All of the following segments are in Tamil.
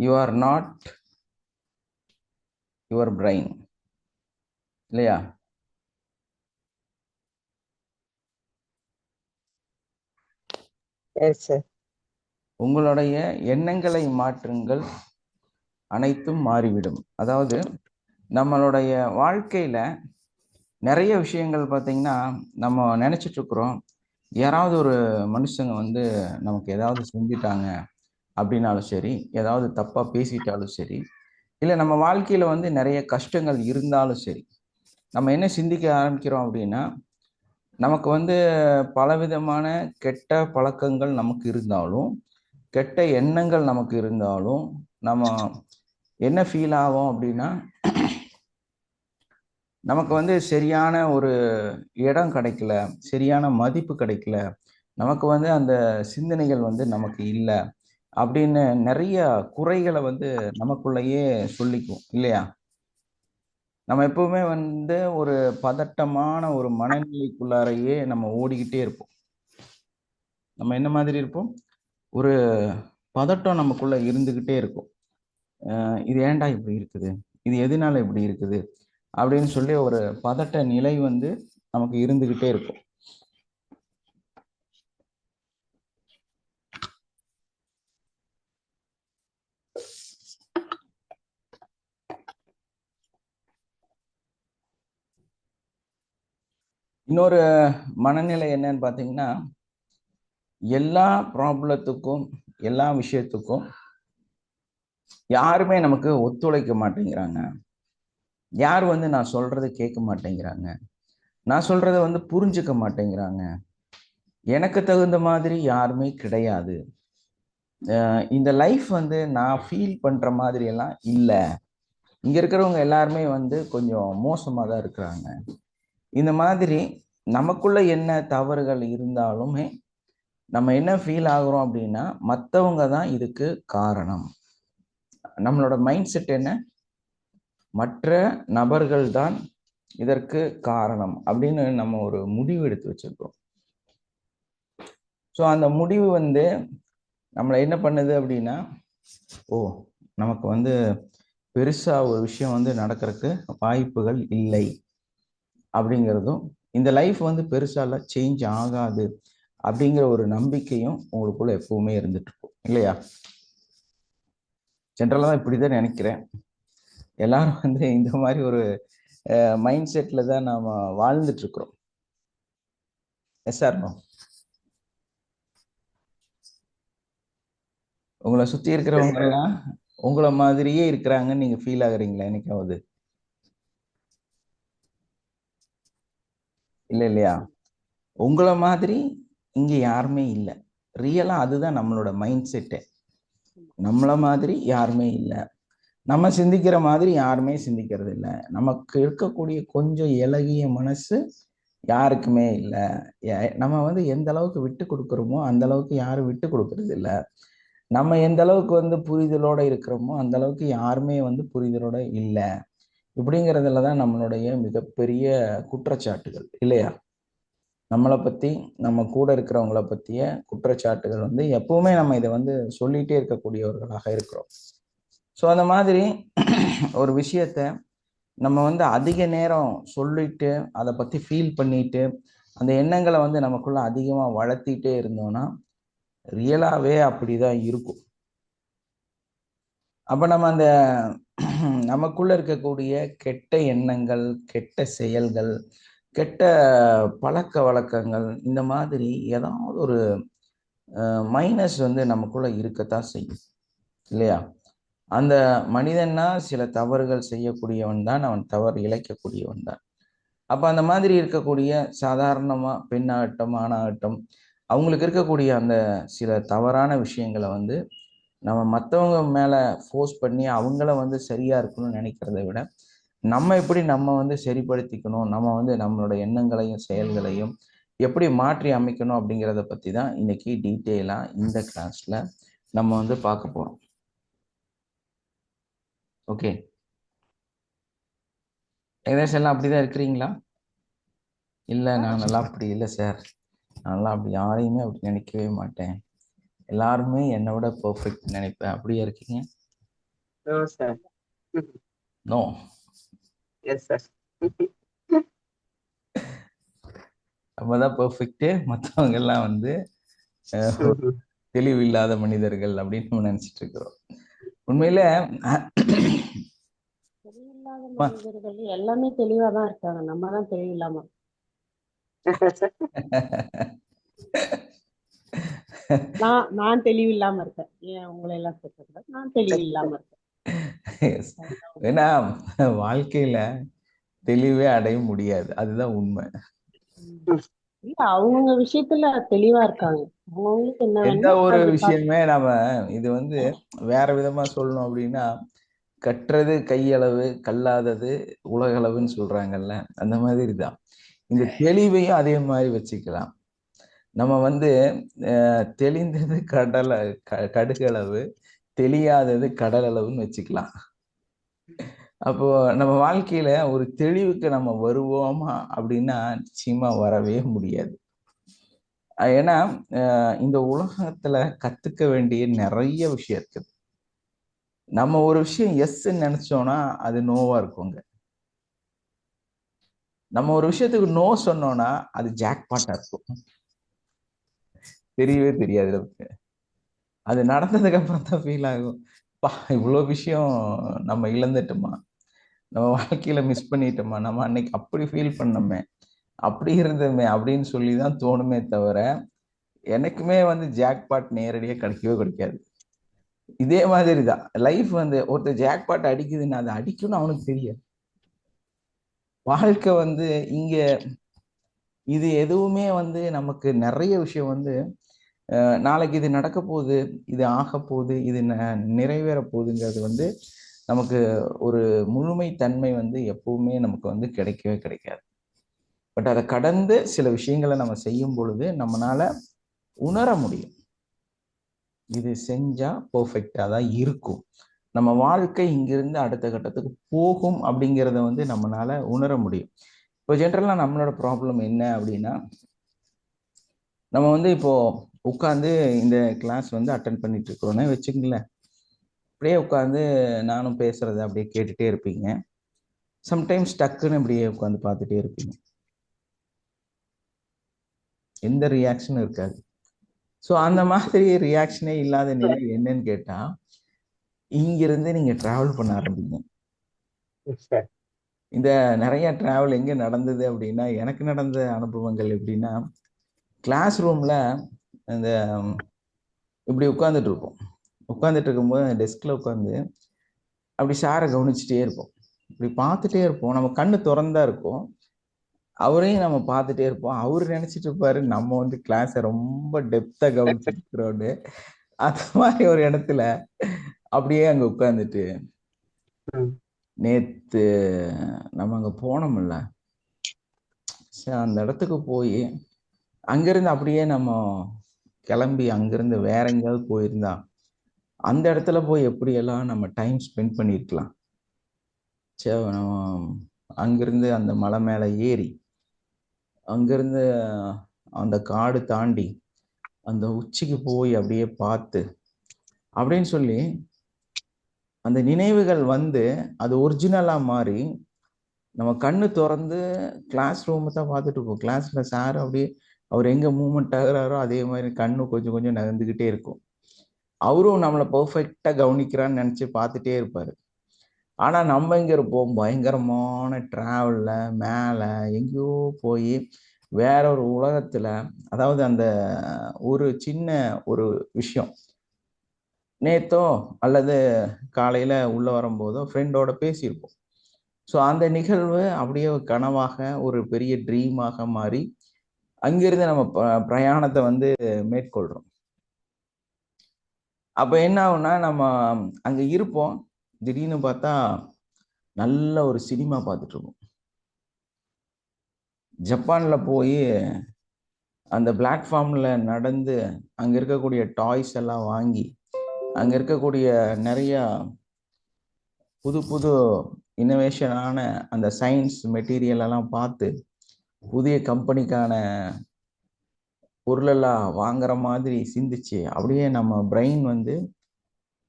You are not your brain. இல்லையா? Yes, sir. உங்களுடைய எண்ணங்களை மாற்றுங்கள், அனைத்தும் மாறிவிடும். அதாவது நம்மளுடைய வாழ்க்கையில நிறைய விஷயங்கள் பார்த்தீங்கன்னா நம்ம நினைச்சிட்டு இருக்கிறோம், யாராவது ஒரு மனுஷங்க வந்து நமக்கு ஏதாவது செஞ்சிட்டாங்க அப்படின்னாலும் சரி, ஏதாவது தப்பா பேசிட்டாலும் சரி, இல்லை நம்ம வாழ்க்கையில வந்து நிறைய கஷ்டங்கள் இருந்தாலும் சரி, நம்ம என்ன சிந்திக்க ஆரம்பிக்கிறோம் அப்படின்னா, நமக்கு வந்து பலவிதமான கெட்ட பழக்கங்கள் நமக்கு இருந்தாலும், கெட்ட எண்ணங்கள் நமக்கு இருந்தாலும், நம்ம என்ன ஃபீல் ஆகும் அப்படின்னா, நமக்கு வந்து சரியான ஒரு இடம் கிடைக்கல, சரியான மதிப்பு கிடைக்கல, நமக்கு வந்து அந்த சிந்தனைகள் வந்து நமக்கு இல்லை அப்படின்னு நிறைய குறைகளை வந்து நமக்குள்ளேயே சொல்லிக்கும் இல்லையா? நம்ம எப்பவுமே வந்து ஒரு பதட்டமான ஒரு மனநிலைக்குள்ளாரையே நம்ம ஓடிக்கிட்டே இருப்போம். நம்ம என்ன மாதிரி இருப்போம்? ஒரு பதட்டம் நமக்குள்ள இருந்துகிட்டே இருக்கும். இது ஏன்டா இப்படி இருக்குது, இது எதனால இப்படி இருக்குது அப்படின்னு சொல்லி ஒரு பதட்ட நிலை வந்து நமக்கு இருந்துகிட்டே இருக்கும். இன்னொரு மனநிலை என்னன்னு பார்த்தீங்கன்னா, எல்லா ப்ராப்ளத்துக்கும் எல்லா விஷயத்துக்கும் யாருமே நமக்கு ஒத்துழைக்க மாட்டேங்கிறாங்க, யார் வந்து நான் சொல்றதை கேட்க மாட்டேங்கிறாங்க, நான் சொல்றதை வந்து புரிஞ்சுக்க மாட்டேங்கிறாங்க, எனக்கு தகுந்த மாதிரி யாருமே கிடையாது, இந்த லைஃப் வந்து நான் ஃபீல் பண்ற மாதிரி எல்லாம் இல்லை, இங்க இருக்கிறவங்க எல்லாருமே வந்து கொஞ்சம் மோசமா தான் இருக்கிறாங்க. இந்த மாதிரி நமக்குள்ள என்ன தவறுகள் இருந்தாலுமே நம்ம என்ன ஃபீல் ஆகுறோம் அப்படின்னா, மற்றவங்க தான் இதுக்கு காரணம். நம்மளோட மைண்ட் செட் என்ன? மற்ற நபர்கள் தான் இதற்கு காரணம் அப்படின்னு நம்ம ஒரு முடிவு எடுத்து வச்சிருக்கோம். ஸோ அந்த முடிவு வந்து நம்மளை என்ன பண்ணுது அப்படின்னா, ஓ நமக்கு வந்து பெருசா ஒரு விஷயம் வந்து நடக்கிறதுக்கு வாய்ப்புகள் இல்லை அப்படிங்கிறதும், இந்த லைஃப் வந்து பெருசால சேஞ்ச் ஆகாது அப்படிங்கிற ஒரு நம்பிக்கையும் உங்களுக்குள்ள எப்பவுமே இருந்துட்டு இருக்கும் இல்லையா? ஜென்ரலாக தான் இப்படி தான் நினைக்கிறேன். எல்லாரும் வந்து இந்த மாதிரி ஒரு மைண்ட் செட்ல தான் நாம வாழ்ந்துட்டு இருக்கிறோம். Yes sir. உங்களை சுத்தி இருக்கிறவங்க எல்லாம் உங்களை மாதிரியே இருக்கிறாங்கன்னு நீங்க ஃபீல் ஆகுறீங்களா என்னைக்காவது? இல்ல இல்லையா? உங்களை மாதிரி இங்க யாருமே இல்லை. ரியலா அதுதான் நம்மளோட மைண்ட் செட்டு. நம்மள மாதிரி யாருமே இல்லை, நம்ம சிந்திக்கிற மாதிரி யாருமே சிந்திக்கிறது இல்லை, நமக்கு இருக்கக்கூடிய கொஞ்சம் இலகிய மனசு யாருக்குமே இல்லை. நம்ம வந்து எந்த அளவுக்கு விட்டு கொடுக்குறோமோ அந்த அளவுக்கு யாரும் விட்டு கொடுக்கறது இல்லை. நம்ம எந்த அளவுக்கு வந்து புரிதலோட இருக்கிறோமோ அந்த அளவுக்கு யாருமே வந்து புரிதலோட இல்லை. இப்படிங்கிறதுல தான் நம்மளுடைய மிகப்பெரிய குற்றச்சாட்டுகள் இல்லையா? நம்மளை பத்தி, நம்ம கூட இருக்கிறவங்கள பத்திய குற்றச்சாட்டுகள் வந்து எப்பவுமே நம்ம இதை வந்து சொல்லிட்டே இருக்கக்கூடியவர்களாக இருக்கிறோம். ஸோ அந்த மாதிரி ஒரு விஷயத்த நம்ம வந்து அதிக நேரம் சொல்லிட்டு அதை பத்தி ஃபீல் பண்ணிட்டு அந்த எண்ணங்களை வந்து நமக்குள்ள அதிகமா வளர்த்திட்டே இருந்தோம்னா ரியலாவே அப்படிதான் இருக்கும். அப்ப நம்ம அந்த நமக்குள்ள இருக்கக்கூடிய கெட்ட எண்ணங்கள், கெட்ட செயல்கள், கெட்ட பழக்க வழக்கங்கள், இந்த மாதிரி ஏதாவது ஒரு மைனஸ் வந்து நமக்குள்ள இருக்கத்தான் செய்யும் இல்லையா? அந்த மனிதன்னா சில தவறுகள் செய்யக்கூடியவன் தான், அவன் தவறு இழைக்கக்கூடியவன் தான். அப்ப அந்த மாதிரி இருக்கக்கூடிய சாதாரணமா பெண்ணாகட்டும், ஆணாகட்டும், அவங்களுக்கு இருக்கக்கூடிய அந்த சில தவறான விஷயங்கள வந்து நம்ம மத்தவங்க மேல ஃபோர்ஸ் பண்ணி அவங்கள வந்து சரியா இருக்கணும்னு நினைக்கிறத விட, நம்ம எப்படி நம்ம வந்து சரிப்படுத்திக்கணும், நம்ம வந்து நம்மளோட எண்ணங்களையும், செயல்களையும் எப்படி மாற்றி அமைக்கணும் அப்படிங்கிறத பத்தி தான் இன்னைக்கு டீட்டெயிலா இந்த கிளாஸ்ல நம்ம வந்து பார்க்க போறோம். ஓகே. ஏகദേശம் எல்லாம் அப்படிதான் இருக்கிறீங்களா? இல்ல நானெல்லாம் அப்படி இல்லை சார். நான்லாம் அப்படி யாரையுமே அப்படி நினைக்கவே மாட்டேன். எல்லாருமே என்னை விட பெர்ஃபெக்ட் நினைப்பேன். அப்படியே இருக்கீங்க? No, sir. No. Yes, sir. நம்ம தான் பெர்ஃபெக்ட்டு. மற்றவங்க எல்லாம் வந்து தெளிவு இல்லாத மனிதர்கள் அப்படின்னு நம்ம நினைச்சிட்டு இருக்கிறோம். உண்மையில தெளிவில்லாத மனிதர்கள் எல்லாமே தெளிவாதான் இருக்காங்க, நம்ம தான் தெளிவில்லாம. நான் தெளிவில்லாம இருக்கேன். ஏன் உங்களை எல்லாம் சொல்றது? நான் தெளிவில்லாம இருக்கேன். ஏன்னா வாழ்க்கையில தெளிவே அடைய முடியாது, அதுதான் உண்மை. இல்ல, அவங்க விஷயத்துல தெளிவா இருக்காங்க. அவங்களுக்கு என்ன எந்த வேணுமோ ஒரு அது விஷயமே நம்ம இது வந்து வேற விதமா சொல்லணும் அப்படின்னா, கற்றது கையளவு, கல்லாதது உலகளவுன்னு சொல்றாங்கல்ல, அந்த மாதிரி தான். இந்த தெளிவையும் அதே மாதிரி வச்சுக்கலாம். நம்ம வந்து தெளிந்தது கடுகளவு, தெளியாதது கடல் அளவுன்னு வச்சுக்கலாம். அப்போ நம்ம வாழ்க்கையில ஒரு தெளிவுக்கு நம்ம வருவோமா அப்படின்னா நிச்சயமா வரவே முடியாது. ஏன்னா இந்த உலகத்துல கத்துக்க வேண்டிய நிறைய விஷயம் இருக்குது. நம்ம ஒரு விஷயம் எஸ் நினைச்சோம்னா அது நோவா இருக்குங்க. நம்ம ஒரு விஷயத்துக்கு நோ சொன்னோம்னா அது ஜாக்பாட்டா இருக்கும். தெரியவே தெரியாது நமக்கு. அது நடந்ததுக்கு அப்புறம் தான் ஃபீல் ஆகும், பா இவ்வளோ விஷயம் நம்ம இழந்துட்டோமா, நம்ம வாழ்க்கையில மிஸ் பண்ணிட்டோமா, நம்ம அன்னைக்கு அப்படி ஃபீல் பண்ணோமே, அப்படி இருந்தோமே அப்படின்னு சொல்லி தான் தோணுமே தவிர, எனக்குமே வந்து ஜாக்பாட் நேரடியாக கிடைக்கவே கிடைக்காது. இதே மாதிரி தான் லைஃப் வந்து ஒருத்தர் ஜாக்பாட் அடிக்குதுன்னு அதை அடிக்கணும்னு அவனுக்கு தெரியாது. வாழ்க்கை வந்து இங்க இது எதுவுமே வந்து நமக்கு நிறைய விஷயம் வந்து நாளைக்கு இது நடக்க போகுது, இது ஆக போகுது, இது நிறைவேற போகுதுங்கிறது வந்து நமக்கு ஒரு முழுமை தன்மை வந்து எப்பவுமே நமக்கு வந்து கிடைக்கவே கிடைக்காது. பட் அதை கடந்து சில விஷயங்களை நம்ம செய்யும் பொழுது நம்மளால உணர முடியும், இது செஞ்சா பெர்ஃபெக்டா தான் இருக்கும், நம்ம வாழ்க்கை இங்கிருந்து அடுத்த கட்டத்துக்கு போகும் அப்படிங்கிறத வந்து நம்மளால உணர முடியும். இப்போ ஜென்ரலா நம்மளோட ப்ராப்ளம் என்ன அப்படின்னா, நம்ம வந்து இப்போ உட்காந்து இந்த கிளாஸ் வந்து அட்டன் பண்ணிட்டு இருக்கிறோன்னே வச்சுக்கங்களேன். அப்படியே உட்காந்து நானும் பேசுறத அப்படியே கேட்டுட்டே இருப்பீங்க. சம்டைம்ஸ் டக்குன்னு அப்படியே உட்காந்து பார்த்துட்டே இருப்பீங்க, எந்த ரியாக்ஷனும் இருக்காது. ஸோ அந்த மாதிரி ரியாக்ஷனே இல்லாத நிலை என்னன்னு கேட்டா, இங்கிருந்து நீங்க டிராவல் பண்ண ஆரம்பிங்க. இந்த நிறைய டிராவல் எங்க நடந்தது அப்படின்னா, எனக்கு நடந்த அனுபவங்கள் எப்படின்னா, கிளாஸ் ரூம்ல இந்த இப்படி உட்காந்துட்டு இருப்போம். உட்காந்துட்டு இருக்கும்போது டெஸ்க்ல உட்காந்து அப்படி சாரை கவனிச்சுட்டே இருப்போம். இப்படி பார்த்துட்டே இருப்போம். நம்ம கண்ணு திறந்தா இருக்கும். அவரையும் நம்ம பார்த்துட்டே இருப்போம். அவரு நினைச்சிட்டு இருப்பாரு நம்ம வந்து கிளாஸை ரொம்ப டெப்தா கவனிச்சுட்டு இருக்கிறோன்னு. அந்த மாதிரி ஒரு இடத்துல அப்படியே அங்க உட்காந்துட்டு, நேத்து நம்ம அங்க போனோம்ல, சரி அந்த இடத்துக்கு போய் அங்கிருந்து அப்படியே நம்ம கிளம்பி அங்கிருந்து வேற எங்கேயாவது போயிருந்தா அந்த இடத்துல போய் எப்படியெல்லாம் நம்ம டைம் ஸ்பெண்ட் பண்ணியிருக்கலாம். சரி நம்ம அங்கிருந்து அந்த மலை மேலே ஏறி அங்கிருந்து அந்த காடு தாண்டி அந்த உச்சிக்கு போய் அப்படியே பார்த்து அப்படின்னு சொல்லி அந்த நினைவுகள் வந்து அது ஒரிஜினலா மாறி நம்ம கண்ணு திறந்து கிளாஸ் ரூமை தான் பார்த்துட்டு இருக்கோம். கிளாஸ்ல சார் அப்படியே அவர் எங்க மூவ்மெண்ட் ஆகுறாரோ அதே மாதிரி கண்ணு கொஞ்சம் கொஞ்சம் நகர்ந்துகிட்டே இருக்கும். அவரும் நம்மளை பெர்ஃபெக்டா கவனிக்கிறான்னு நினைச்சு பார்த்துட்டே இருப்பாரு. ஆனா நம்ம இங்க இருப்போம் பயங்கரமான டிராவல்ல மேல எங்கேயோ போய் வேற ஒரு உலகத்துல. அதாவது அந்த ஒரு சின்ன ஒரு விஷயம், நேத்தோ அல்லது காலையில உள்ள வரும்போதோ ஃப்ரெண்டோட பேசியிருப்போம். ஸோ அந்த நிகழ்வு அப்படியே ஒரு கனவாக ஒரு பெரிய ட்ரீமாக மாறி அங்கிருந்து நம்ம பிரயாணத்தை வந்து மேற்கொள்றோம். அப்ப என்ன ஆகும்னா நம்ம அங்க இருப்போம். திடீர்னு பார்த்தா நல்ல ஒரு சினிமா பார்த்துட்டு இருப்போம். ஜப்பான்ல போய் அந்த பிளாட்ஃபார்ம்ல நடந்து அங்க இருக்கக்கூடிய டாய்ஸ் எல்லாம் வாங்கி அங்க இருக்கக்கூடிய நிறைய புது புது இன்னோவேஷனான அந்த சயின்ஸ் மெட்டீரியல் எல்லாம் பார்த்து புதிய கம்பெனிக்கான பொருளெல்லாம் வாங்குற மாதிரி சிந்திச்சு அப்படியே நம்ம பிரெயின் வந்து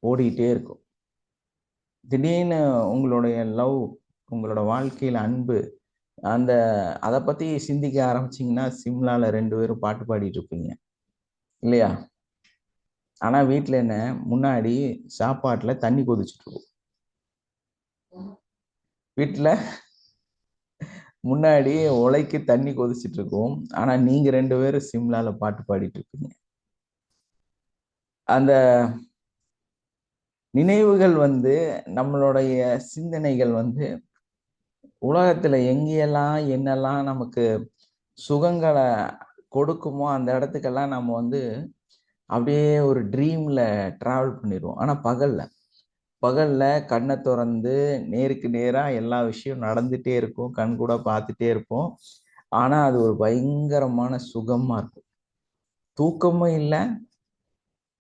ஓடிட்டே இருக்கும். திடீர்னு உங்களுடைய லவ், உங்களோட வாழ்க்கையில அன்பு, அந்த அதை பத்தி சிந்திக்க ஆரம்பிச்சிங்கன்னா சிம்லால 2 பேரும் பாட்டு பாடிட்டு இருப்பீங்க இல்லையா? ஆனா வீட்டில் என்ன, முன்னாடி சாப்பாட்டுல தண்ணி கொதிச்சுட்டு இருக்கும். வீட்டில் முன்னாடி உலைக்கு தண்ணி கொதிச்சுட்டு இருக்கும். ஆனா நீங்க 2 பேரும் சிம்லால பாட்டு பாடிட்டு இருப்பீங்க. அந்த நினைவுகள் வந்து நம்மளுடைய சிந்தனைகள் வந்து உலகத்துல எங்கெல்லாம் என்னெல்லாம் நமக்கு சுகங்களை கொடுக்குமோ அந்த இடத்துக்கெல்லாம் நம்ம வந்து அப்படியே ஒரு ட்ரீம்ல டிராவல் பண்ணிடுவோம். ஆனா பகல்ல கண்ணை திறந்து நேருக்கு நேரா எல்லா விஷயம் நடந்துட்டே இருக்கும், கண் கூட பார்த்துட்டே இருப்போம். ஆனா அது ஒரு பயங்கரமான சுகமா இருக்கும். தூக்கமும் இல்லை,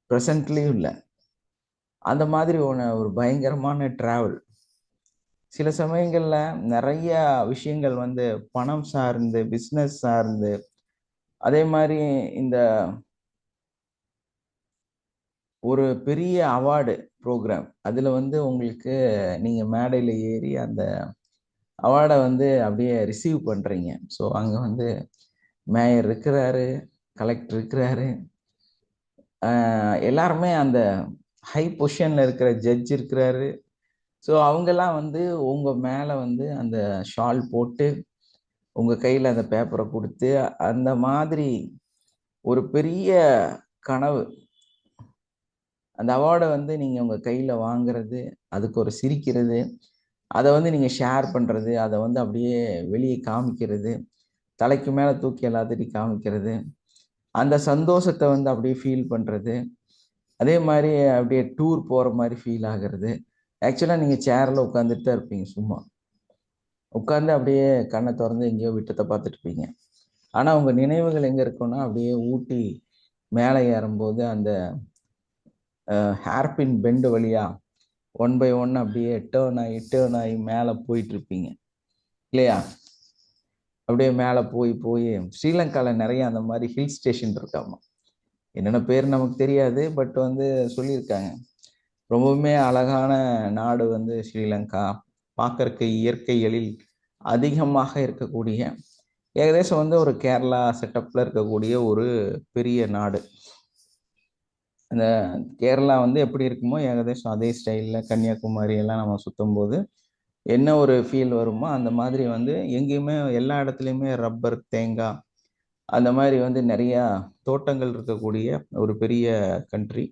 ப்ரெசன்ட்லயும் இல்லை. அந்த மாதிரி ஒரு பயங்கரமான டிராவல். சில சமயங்கள்ல நிறைய விஷயங்கள் வந்து பணம் சார்ந்து, பிசினஸ் சார்ந்து, அதே மாதிரி இந்த ஒரு பெரிய அவார்டு ப்ரோக்ராம் அதுல வந்து உங்களுக்கு நீங்க மேடையில ஏறி அந்த அவார்டை வந்து அப்படியே ரிசீவ் பண்றீங்க. ஸோ அங்க வந்து மேயர் இருக்கிறாரு, கலெக்டர் இருக்கிறாரு, எல்லாருமே அந்த ஹை பொசிஷன்ல இருக்கிற ஜட்ஜ் இருக்கிறாரு. ஸோ அவங்கெல்லாம் வந்து உங்க மேல வந்து அந்த ஷால் போட்டு உங்க கையில அந்த பேப்பரை கொடுத்து அந்த மாதிரி ஒரு பெரிய கனவு. அந்த அவார்டை வந்து நீங்க உங்க கையில வாங்குறது, அதுக்கு ஒரு சிரிக்கிறது, அதை வந்து நீங்க ஷேர் பண்றது, அதை வந்து அப்படியே வெளியே காமிக்கிறது, தலைக்கு மேல தூக்கி எல்லாத்திட்டையும் காமிக்கிறது, அந்த சந்தோஷத்தை வந்து அப்படியே ஃபீல் பண்றது, அதே மாதிரி அப்படியே டூர் போற மாதிரி ஃபீல் ஆகுறது. ஆக்சுவலா நீங்க சேர்ல உட்காந்துட்டு தான் இருப்பீங்க, சும்மா உட்காந்து அப்படியே கண்ணை திறந்து எங்கேயோ விட்டத்தை பார்த்துட்டு இருப்பீங்க. ஆனா உங்க நினைவுகள் எங்க இருக்குன்னா அப்படியே ஊட்டி மேலே ஏறும்போது அந்த ஹேர்பின் பெண்டு வழியா 1 by 1 அப்படியே டேர்ன் ஆகி மேலே போயிட்டு இருப்பீங்க இல்லையா? அப்படியே மேலே போய் போய் ஸ்ரீலங்கால நிறைய அந்த மாதிரி ஹில் ஸ்டேஷன் இருக்காமா. என்னென்ன பேர் நமக்கு தெரியாது, பட் வந்து சொல்லியிருக்காங்க. ரொம்பவுமே அழகான நாடு வந்து ஸ்ரீலங்கா. பார்க்கறக்கு இயற்கை எழில் அதிகமாக இருக்கக்கூடிய, ஏகதேசம் வந்து ஒரு கேரளா செட்டப்ல இருக்கக்கூடிய ஒரு பெரிய நாடு. அந்த கேரளா வந்து எப்படி இருக்குமோ ஏகதேசம் அதே ஸ்டைலில் கன்னியாகுமரி எல்லாம் நம்ம சுற்றும் போது என்ன ஒரு ஃபீல் வருமோ அந்த மாதிரி வந்து எங்கேயுமே எல்லா இடத்துலையுமே ரப்பர், தேங்காய், அந்த மாதிரி வந்து நிறையா தோட்டங்கள் இருக்கக்கூடிய ஒரு பெரிய கண்ட்ரி.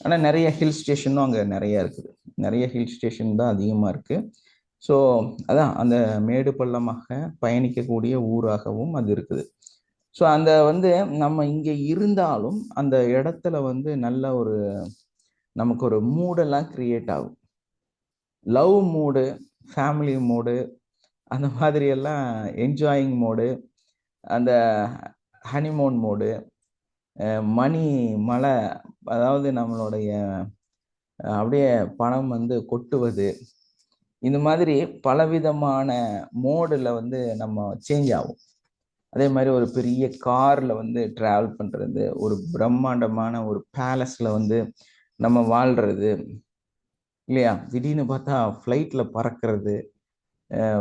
ஆனால் நிறைய ஹில் ஸ்டேஷனும் அங்கே நிறைய இருக்குது. நிறைய ஹில் ஸ்டேஷன் தான் அதிகமாக இருக்குது. ஸோ அதான் அந்த மேடு பள்ளமாக பயணிக்கக்கூடிய ஊராகவும் அது இருக்குது. ஸோ அந்த வந்து நம்ம இங்கே இருந்தாலும் அந்த இடத்துல வந்து நல்ல ஒரு நமக்கு ஒரு மூடெல்லாம் கிரியேட் ஆகும். லவ் மூடு, ஃபேமிலி மூடு, அந்த மாதிரி எல்லாம் என்ஜாயிங் மோடு, அந்த ஹனிமூன் மோடு, மணி மலை, அதாவது நம்மளுடைய அப்படியே பணம் வந்து கொட்டுவது, இந்த மாதிரி பலவிதமான மோடில் வந்து நம்ம சேஞ்ச் ஆகும். அதே மாதிரி ஒரு பெரிய கார்ல வந்து டிராவல் பண்றது, ஒரு பிரம்மாண்டமான ஒரு பேலஸ்ல வந்து நம்ம வாழ்றது இல்லையா? திடீர்னு பார்த்தா ஃப்ளைட்ல பறக்கிறது,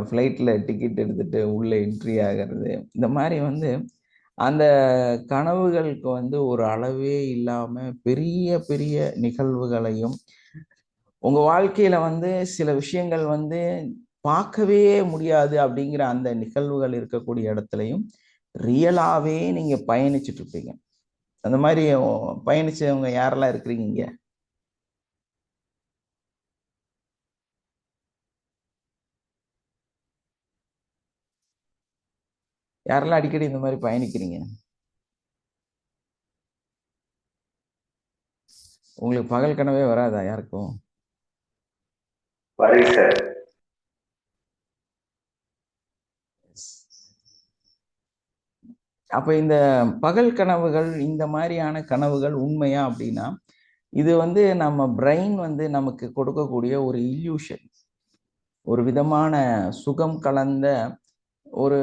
ஃப்ளைட்ல டிக்கெட் எடுத்துட்டு உள்ள என்ட்ரி ஆகிறது, இந்த மாதிரி வந்து அந்த கனவுகளுக்கு வந்து ஒரு அளவே இல்லாம பெரிய பெரிய நிகழ்வுகளையும் உங்க வாழ்க்கையில வந்து சில விஷயங்கள் வந்து பார்க்கவே முடியாது அப்படிங்கிற அந்த நிகழ்வுகள் இருக்கக்கூடிய இடத்துலையும் ரியலாவே நீங்க பயணிச்சுட்டு இருப்பீங்க. அந்த மாதிரி பயணிச்சவங்க யாரெல்லாம் இருக்கிறீங்க? யாரெல்லாம் அடிக்கடி இந்த மாதிரி பயணிக்கிறீங்க? உங்களுக்கு பகல் கனவே வராதா யாருக்கும்? வருது சார். அப்ப இந்த பகல் கனவுகள், இந்த மாதிரியான கனவுகள் உண்மையா அப்படின்னா, இது வந்து நம்ம பிரெயின் வந்து நமக்கு கொடுக்கக்கூடிய ஒரு இல்யூஷன், ஒரு விதமான சுகம் கலந்த ஒரு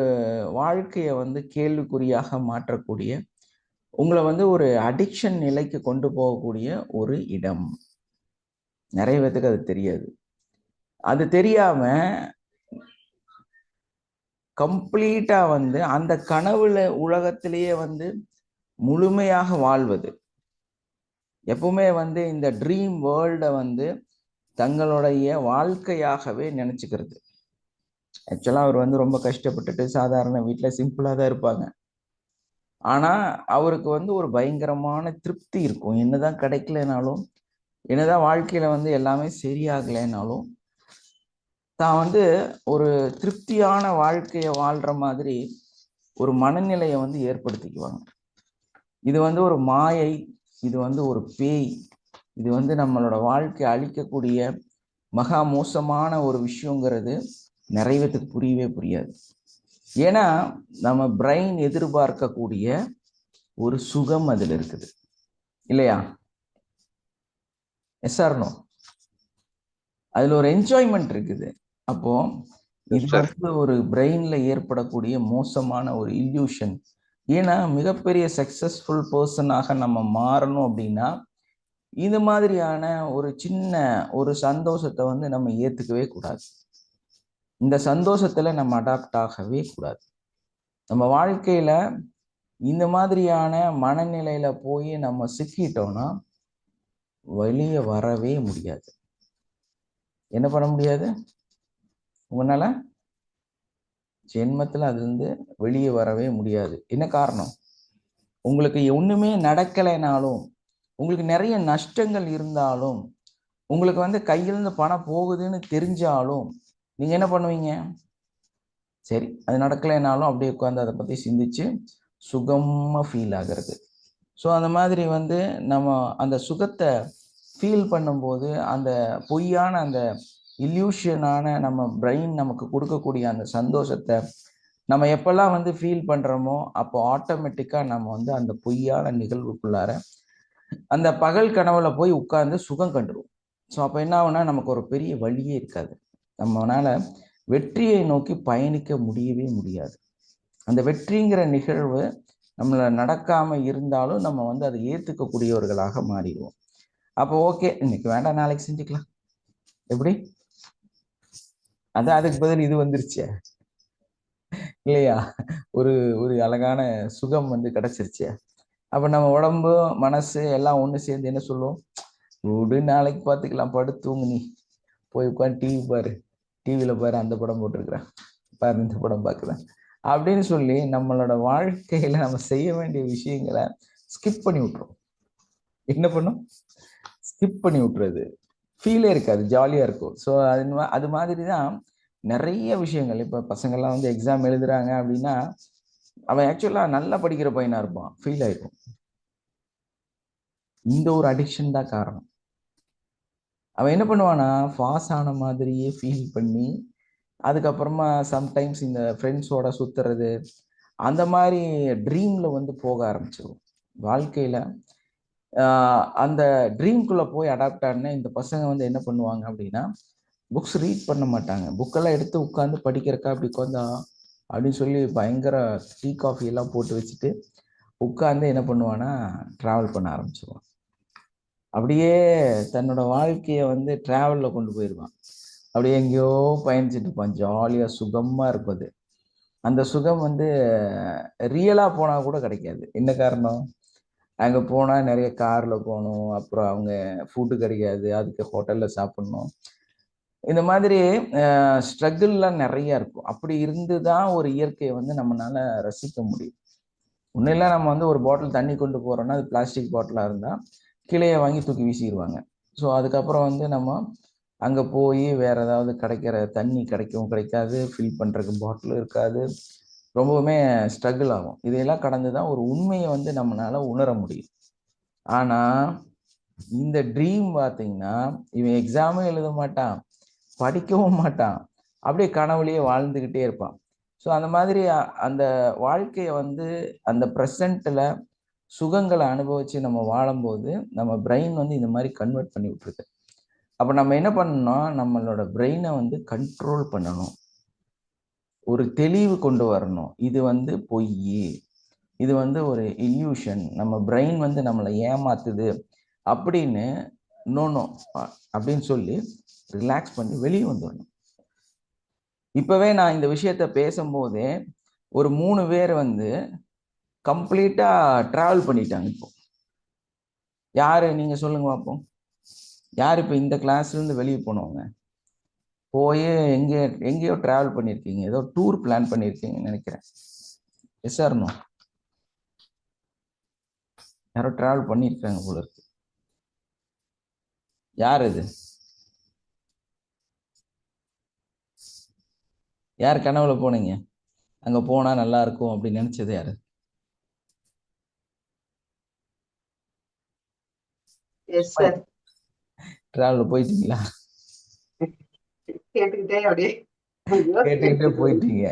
வாழ்க்கையை வந்து கேள்விக்குறியாக மாற்றக்கூடிய, உங்களை வந்து ஒரு அடிக்ஷன் நிலைக்கு கொண்டு போகக்கூடிய ஒரு இடம். நிறைய பேத்துக்கு அது தெரியாது. அது தெரியாம கம்ப்ளீட்டா வந்து அந்த கனவுல உலகத்திலேயே வந்து முழுமையாக வாழ்வது, எப்பவுமே வந்து இந்த ட்ரீம் வேர்ல்டை வந்து தங்களுடைய வாழ்க்கையாகவே நினைச்சுக்கிறது. ஆக்சுவலா அவர் வந்து ரொம்ப கஷ்டப்பட்டுட்டு சாதாரண வீட்டுல சிம்பிளா தான் இருப்பாங்க. ஆனா அவருக்கு வந்து ஒரு பயங்கரமான திருப்தி இருக்கும். என்னதான் கிடைக்கலனாலும், என்னதான் வாழ்க்கையில வந்து எல்லாமே சரியாகலைனாலும், தான் வந்து ஒரு திருப்தியான வாழ்க்கையை வாழ்ற மாதிரி ஒரு மனநிலையை வந்து ஏற்படுத்திக்குவாங்க. இது வந்து ஒரு மாயை, இது வந்து ஒரு பேய், இது வந்து நம்மளோட வாழ்க்கையை அழிக்கக்கூடிய மகா மோசமான ஒரு விஷயங்கிறது நிறைய பேத்துக்கு புரியவே புரியாது. ஏன்னா நம்ம பிரெயின் எதிர்பார்க்கக்கூடிய ஒரு சுகம் அதுல இருக்குது இல்லையா? Yes or no? அதுல ஒரு என்ஜாய்மெண்ட் இருக்குது. அப்போ இது வந்து ஒரு பிரெயின்ல ஏற்படக்கூடிய மோசமான ஒரு இல்யூஷன். ஏன்னா மிகப்பெரிய சக்சஸ்ஃபுல் பர்சனாக நம்ம மாறணும் அப்படின்னா இந்த மாதிரியான ஒரு சின்ன ஒரு சந்தோஷத்தை வந்து நம்ம ஏத்துக்கவே கூடாது. இந்த சந்தோஷத்துல நம்ம அடாப்ட் ஆகவே கூடாது. நம்ம வாழ்க்கையில இந்த மாதிரியான மனநிலையில போய் நம்ம சிக்கிட்டோம்னா வெளியே வரவே முடியாது. என்ன பண்ண முடியாது? உங்களால ஜென்மத்துல அது வந்து வெளியே வரவே முடியாது. என்ன காரணம்? உங்களுக்கு ஒண்ணுமே நடக்கலைனாலும், உங்களுக்கு நிறைய நஷ்டங்கள் இருந்தாலும், உங்களுக்கு வந்து கையிலிருந்து பணம் போகுதுன்னு தெரிஞ்சாலும் நீங்க என்ன பண்ணுவீங்க? சரி, அது நடக்கலைனாலும் அப்படியே உட்காந்து அதை பத்தி சிந்திச்சு சுகமா ஃபீல் ஆகிறது. ஸோ அந்த மாதிரி வந்து நம்ம அந்த சுகத்தை ஃபீல் பண்ணும்போது அந்த பொய்யான அந்த இல்யூஷனான நம்ம பிரெயின் நமக்கு கொடுக்கக்கூடிய அந்த சந்தோஷத்தை நம்ம எப்பெல்லாம் வந்து ஃபீல் பண்றோமோ அப்போ ஆட்டோமேட்டிக்காக நம்ம வந்து அந்த பொய்யான நிகழ்வுக்குள்ளார அந்த பகல் கனவுல போய் உட்கார்ந்து சுகம் கண்டுருவோம். ஸோ அப்போ என்ன ஆகுனா நமக்கு ஒரு பெரிய வழியே இருக்காது. நம்மளால வெற்றியை நோக்கி பயணிக்க முடியவே முடியாது. அந்த வெற்றிங்கிற நிகழ்வு நம்மள நடக்காம இருந்தாலும் நம்ம வந்து அதை ஏற்றுக்கக்கூடியவர்களாக மாறிடுவோம். அப்போ ஓகே, இன்னைக்கு வேண்டாம், நாளைக்கு செஞ்சுக்கலாம். எப்படி? அதான் அதுக்கு பதில் இது வந்துருச்சே இல்லையா? ஒரு ஒரு அழகான சுகம் வந்து கிடைச்சிருச்சே. அப்ப நம்ம உடம்பு மனசு எல்லாம் ஒண்ணு சேர்ந்து என்ன சொல்லுவோம்? விடு, நாளைக்கு பார்த்துக்கலாம், படுத்து தூங்கு, நீ போய் உட்காந்து டிவி பாரு, டிவியில பாரு, அந்த படம் போட்டிருக்கிறேன் பாரு, இந்த படம் பார்க்குறேன் அப்படின்னு சொல்லி நம்மளோட வாழ்க்கையில நம்ம செய்ய வேண்டிய விஷயங்களை ஸ்கிப் பண்ணி விட்டுரும். என்ன பண்ணும்? ஸ்கிப் பண்ணி விட்டுறது. ஃபீலே இருக்காது, ஜாலியா இருக்கும். ஸோ அது மாதிரி தான் நிறைய விஷயங்கள். இப்போ பசங்கள்லாம் வந்து எக்ஸாம் எழுதுறாங்க அப்படின்னா அவன் ஆக்சுவலா நல்லா படிக்கிற பையனா இருப்பான், ஃபீல் ஆயிருக்கும். இந்த ஒரு அடிக்ஷன் தான் காரணம். அவன் என்ன பண்ணுவானா, பாஸ் ஆன மாதிரியே ஃபீல் பண்ணி அதுக்கப்புறமா சம்டைம்ஸ் இந்த ஃப்ரெண்ட்ஸோட சுத்துறது அந்த மாதிரி ட்ரீம்ல வந்து போக ஆரம்பிச்சிடும். வாழ்க்கையில அந்த ட்ரீம்குள்ள போய் அடாப்ட் ஆன இந்த பசங்க வந்து என்ன பண்ணுவாங்க அப்படின்னா, புக்ஸ் ரீட் பண்ண மாட்டாங்க. புக்கெல்லாம் எடுத்து உட்காந்து படிக்கிறக்கா அப்படி உட்காந்தா அப்படின்னு சொல்லி பயங்கர டீ காஃபி எல்லாம் போட்டு வச்சுட்டு உட்காந்து என்ன பண்ணுவான்னா ட்ராவல் பண்ண ஆரம்பிச்சிருவான். அப்படியே தன்னோட வாழ்க்கையை வந்து டிராவல்ல கொண்டு போயிடுவான். அப்படியே எங்கேயோ பயணிச்சுட்டு இருப்பான், ஜாலியா சுகமா இருப்பது. அந்த சுகம் வந்து ரியலா போனா கூட கிடைக்காது. என்ன காரணம்? அங்க போனா நிறைய கார்ல போகணும், அப்புறம் அவங்க ஃபுட்டு கிடைக்காது, அதுக்கு ஹோட்டல்ல சாப்பிடணும். இந்த மாதிரி ஸ்ட்ரகிள்லாம் நிறைய இருக்கும். அப்படி இருந்துதான் ஒரு இயற்கையை வந்து நம்மளால ரசிக்க முடியும். ஒன்றும் இல்லை, நம்ம வந்து ஒரு பாட்டில் தண்ணி கொண்டு போறோம்னா அது பிளாஸ்டிக் பாட்டிலாக இருந்தால் கிளையை வாங்கி தூக்கி வீசிடுவாங்க. ஸோ அதுக்கப்புறம் வந்து நம்ம அங்கே போய் வேற ஏதாவது கிடைக்கிற தண்ணி கிடைக்கவும் கிடைக்காது, ஃபில் பண்ணுறதுக்கு பாட்டிலும் இருக்காது, ரொம்பவுமே ஸ்ட்ரகிள் ஆகும். இதையெல்லாம் கடந்து தான் ஒரு உண்மையை வந்து நம்மளால உணர முடியும். ஆனா இந்த ட்ரீம் பார்த்தீங்கன்னா, இவன் எக்ஸாமும் எழுத மாட்டான், படிக்கவும் மாட்டான், அப்படியே கனவுலயே வாழ்ந்துகிட்டே இருப்பான். ஸோ அந்த மாதிரி அந்த வாழ்க்கையை வந்து அந்த ப்ரெசண்ட்ல சுகங்களை அனுபவிச்சு நம்ம வாழும்போது நம்ம பிரெயின் வந்து இந்த மாதிரி கன்வெர்ட் பண்ணி விட்டுருக்கு. அப்போ நம்ம என்ன பண்ணணும், நம்மளோட பிரெயினை வந்து கண்ட்ரோல் பண்ணணும், ஒரு தெளிவு கொண்டு வரணும். இது வந்து பொய், இது வந்து ஒரு இல்யூஷன், நம்ம பிரெயின் வந்து நம்மளை ஏமாத்துது அப்படின்னு நோனோ அப்படின்னு சொல்லி ரிலாக்ஸ் பண்ணி வெளியே வந்துடணும். இப்பவே நான் இந்த விஷயத்த பேசும்போதே ஒரு 3 பேர் வந்து கம்ப்ளீட்டா டிராவல் பண்ணிட்டாங்க. இப்போ யாரு நீங்க சொல்லுங்க பார்ப்போம். யார் இப்போ இந்த கிளாஸ்ல இருந்து வெளியே போனவங்க? போய் எங்கேயோ டிராவல் பண்ணியிருக்கீங்க, ஏதோ டூர் பிளான் பண்ணியிருக்கீங்கன்னு நினைக்கிறேன். Yes or no? யாரோ டிராவல் பண்ணியிருக்காங்க போல இருக்கு. யார் இது? யார் கனவுல போனீங்க? அங்க போனா நல்லா இருக்கும் அப்படின்னு நினைச்சது யாரு? Yes sir. டிராவல்ல போயிட்டீங்களா? கேட்டுக்கிட்டே அப்படியே கேட்டுக்கிட்டே போயிட்டீங்க.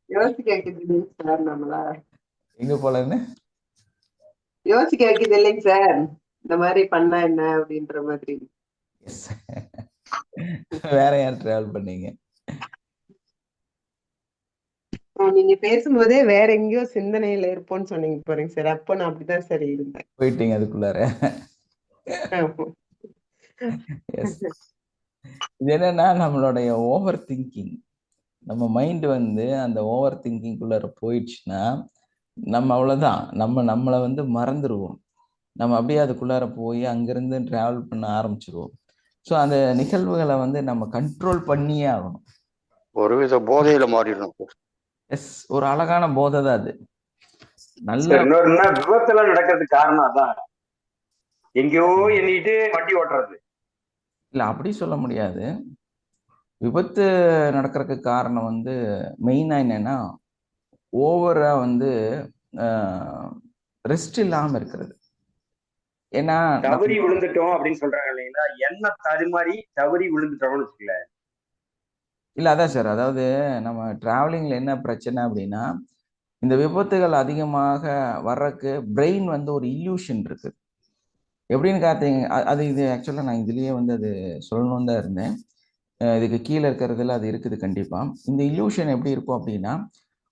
யோசிக்க வைக்குது சார். நம்மளா எங்க போலன்னு யோசிக்க வைக்குது இல்லைங்க சார், இந்த மாதிரி பண்ணா என்ன அப்படின்ற மாதிரி. வேற யார் டிராவல் பண்ணீங்க? நீங்க பேசும்போதே வேற எங்கேயோ சிந்தனையில இருப்போம்னு சொன்னீங்க பாருங்க சார். அப்போ நான் அப்படிதான் சார் இருந்தேன். போயிட்டீங்க அதுக்குள்ளார. எஸ். இது என்னன்னா நம்மளுடைய ஓவர் திங்கிங். நம்ம மைண்ட் வந்து அந்த ஓவர் திங்கிங்குள்ளார போயிடுச்சுன்னா நம்ம அவ்வளோதான், நம்மளை வந்து மறந்துடுவோம். நம்ம அப்படியே அதுக்குள்ளார போய் அங்கிருந்து டிராவல் பண்ண ஆரம்பிச்சிருவோம். ஸோ அந்த நிகழ்வுகளை வந்து நம்ம கண்ட்ரோல் பண்ணியே ஆகணும். ஒருவித போதையில மாறிடும். எஸ், ஒரு அழகான போதை தான் அது. நல்ல இன்னொரு விபத்துல நடக்கிறதுக்கு காரணம் அதான், எங்கேயோ எண்ணிட்டு வண்டி ஓட்டுறது. இல்லை, அப்படி சொல்ல முடியாது. விபத்து நடக்கிறதுக்கு காரணம் வந்து மெயினா என்னன்னா ஓவரா வந்து ரெஸ்ட் இல்லாம இருக்கிறது. ஏன்னா தவறி விழுந்துட்டோம் அப்படின்னு சொல்றாங்க இல்லைங்களா, என்ன தடுமாறி தவறி விழுந்துட்டோம்னு வச்சுக்கல. இல்லை அதான் சார், அதாவது நம்ம டிராவலிங்ல என்ன பிரச்சனை அப்படின்னா இந்த விபத்துகள் அதிகமாக வர்றதுக்கு பிரெயின் வந்து ஒரு இல்யூஷன் இருக்கு. எப்படின்னு பார்த்தீங்க, அது இது ஆக்சுவலாக நான் இதுலேயே வந்து அது சொல்லணும்னு தான் இருந்தேன். இதுக்கு கீழே இருக்கிறதுல அது இருக்குது கண்டிப்பா. இந்த இல்யூஷன் எப்படி இருக்கும் அப்படின்னா,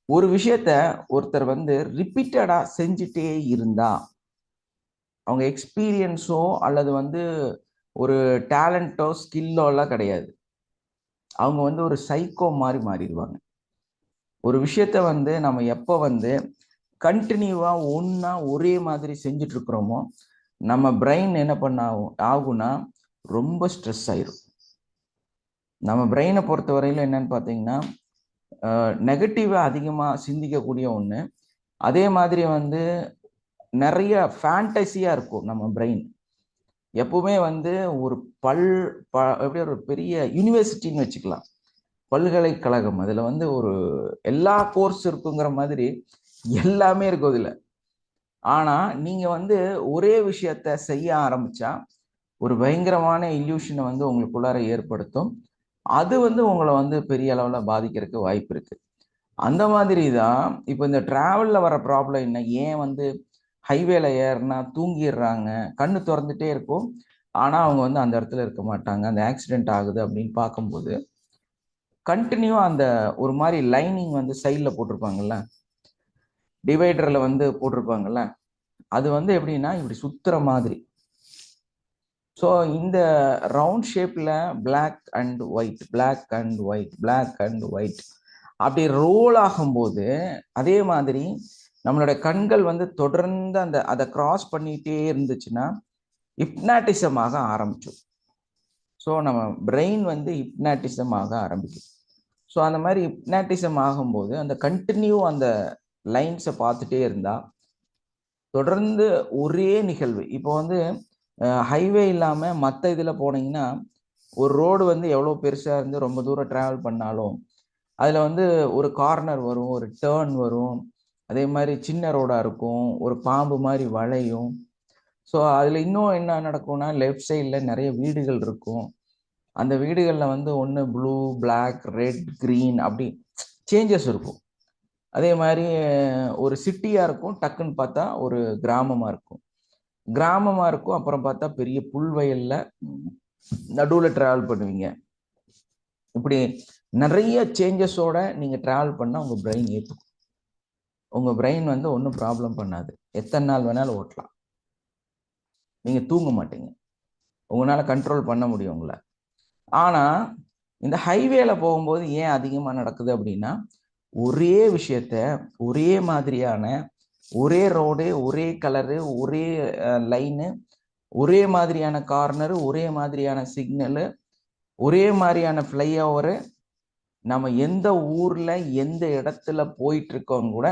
ஒரு விஷயத்த ஒருத்தர் வந்து ரிப்பீட்டடா செஞ்சுட்டே இருந்தா அவங்க எக்ஸ்பீரியன்ஸோ அல்லது வந்து ஒரு டேலண்டோ ஸ்கில்லோ எல்லாம் கிடையாது, அவங்க வந்து ஒரு சைக்கோ மாதிரி மாறிடுவாங்க. ஒரு விஷயத்த வந்து நம்ம எப்போ வந்து கண்டினியூவா ஒன்னா ஒரே மாதிரி செஞ்சுட்டு இருக்கிறோமோ நம்ம பிரெயின் என்ன பண்ண ஆகும்னா ரொம்ப ஸ்ட்ரெஸ் ஆயிரும். நம்ம பிரெயினை பொறுத்த வரையில என்னன்னு பார்த்தீங்கன்னா நெகட்டிவா அதிகமாக சிந்திக்கக்கூடிய ஒன்று. அதே மாதிரி வந்து நிறைய ஃபேண்டசியா இருக்கும் நம்ம பிரெயின். எப்பவுமே வந்து ஒரு எப்படி ஒரு பெரிய யூனிவர்சிட்டின்னு வச்சுக்கலாம், பல்கலைக்கழகம். அதில் வந்து ஒரு எல்லா கோர்ஸ் இருக்குங்கிற மாதிரி எல்லாமே இருக்கும் இதில். ஆனால் நீங்கள் வந்து ஒரே விஷயத்த செய்ய ஆரம்பிச்சா ஒரு பயங்கரமான இல்யூஷனை வந்து உங்களுக்குள்ளார ஏற்படுத்தும். அது வந்து உங்களை வந்து பெரிய அளவில் பாதிக்கிறதுக்கு வாய்ப்பு இருக்கு. அந்த மாதிரி தான் இப்போ இந்த டிராவலில் வர ப்ராப்ளம் என்ன, ஏன் வந்து ஹைவேல ஏறினா தூங்கிடுறாங்க, கண்ணு திறந்துட்டே இருக்கும் ஆனால் அவங்க வந்து அந்த இடத்துல இருக்க மாட்டாங்க, அந்த ஆக்சிடென்ட் ஆகுது அப்படின்னு பார்க்கும்போது கண்டினியூவா அந்த ஒரு மாதிரி லைனிங் வந்து சைடில் போட்டிருப்பாங்கல்ல, டிவைடரில் வந்து போட்டிருப்பாங்கல்ல, அது வந்து எப்படின்னா இப்படி சுத்துற மாதிரி. ஸோ இந்த ரவுண்ட் ஷேப்ல black and white, black and white, black and white அப்படி ரோல் ஆகும்போது அதே மாதிரி நம்மளோட கண்கள் வந்து தொடர்ந்து அதை கிராஸ் பண்ணிட்டே இருந்துச்சுன்னா ஹிப்னாட்டிசம் ஆக ஆரம்பிச்சோம். ஸோ நம்ம பிரெயின் வந்து ஹிப்னாட்டிசம் ஆக ஆரம்பிக்கும். ஸோ அந்த மாதிரி ஹிப்னாட்டிசம் ஆகும்போது அந்த கண்டினியூ அந்த லைன்ஸை பார்த்துட்டே இருந்தா தொடர்ந்து ஒரே நிகழ்வு. இப்போ வந்து ஹைவே இல்லாமல் மற்ற இதில் போனீங்கன்னா ஒரு ரோடு வந்து எவ்வளோ பெருசாக இருந்து ரொம்ப தூரம் ட்ராவல் பண்ணாலும் அதில் வந்து ஒரு கார்னர் வரும், ஒரு டேர்ன் வரும், அதே மாதிரி சின்ன ரோடாக இருக்கும், ஒரு பாம்பு மாதிரி வளையும். ஸோ அதில் இன்னும் என்ன நடக்கும்னா லெஃப்ட் சைடில் நிறைய வீடுகள் இருக்கும். அந்த வீடுகளில் வந்து ஒன்று ப்ளூ, பிளாக், ரெட், க்ரீன் அப்படி சேஞ்சஸ் இருக்கும். அதே மாதிரி ஒரு சிட்டியாக இருக்கும், டக்குன்னு பார்த்தா ஒரு கிராமமாக இருக்கும். கிராமமாக இருக்கும், அப்புறம் பார்த்தா பெரிய புல்வயலில் நடுவில் ட்ராவல் பண்ணுவீங்க. இப்படி நிறைய சேஞ்சஸோட நீங்கள் ட்ராவல் பண்ணால் உங்கள் பிரெயின் ஏற்றுக்கும். உங்கள் பிரெயின் வந்து ஒன்றும் ப்ராப்ளம் பண்ணாது, எத்தனை நாள் வேணாலும் ஓட்டலாம். நீங்கள் தூங்க மாட்டீங்க, உங்களால் கண்ட்ரோல் பண்ண முடியும் உங்களை. ஆனால் இந்த ஹைவேல போகும்போது ஏன் அதிகமாக நடக்குது அப்படின்னா, ஒரே விஷயத்த ஒரே மாதிரியான ஒரே ரோடு, ஒரே கலரு, ஒரே லைனு, ஒரே மாதிரியான கார்னரு, ஒரே மாதிரியான சிக்னலு, ஒரே மாதிரியான ஃப்ளைஓவரு, நம்ம எந்த ஊரில் எந்த இடத்துல போயிட்டு இருக்கோம் கூட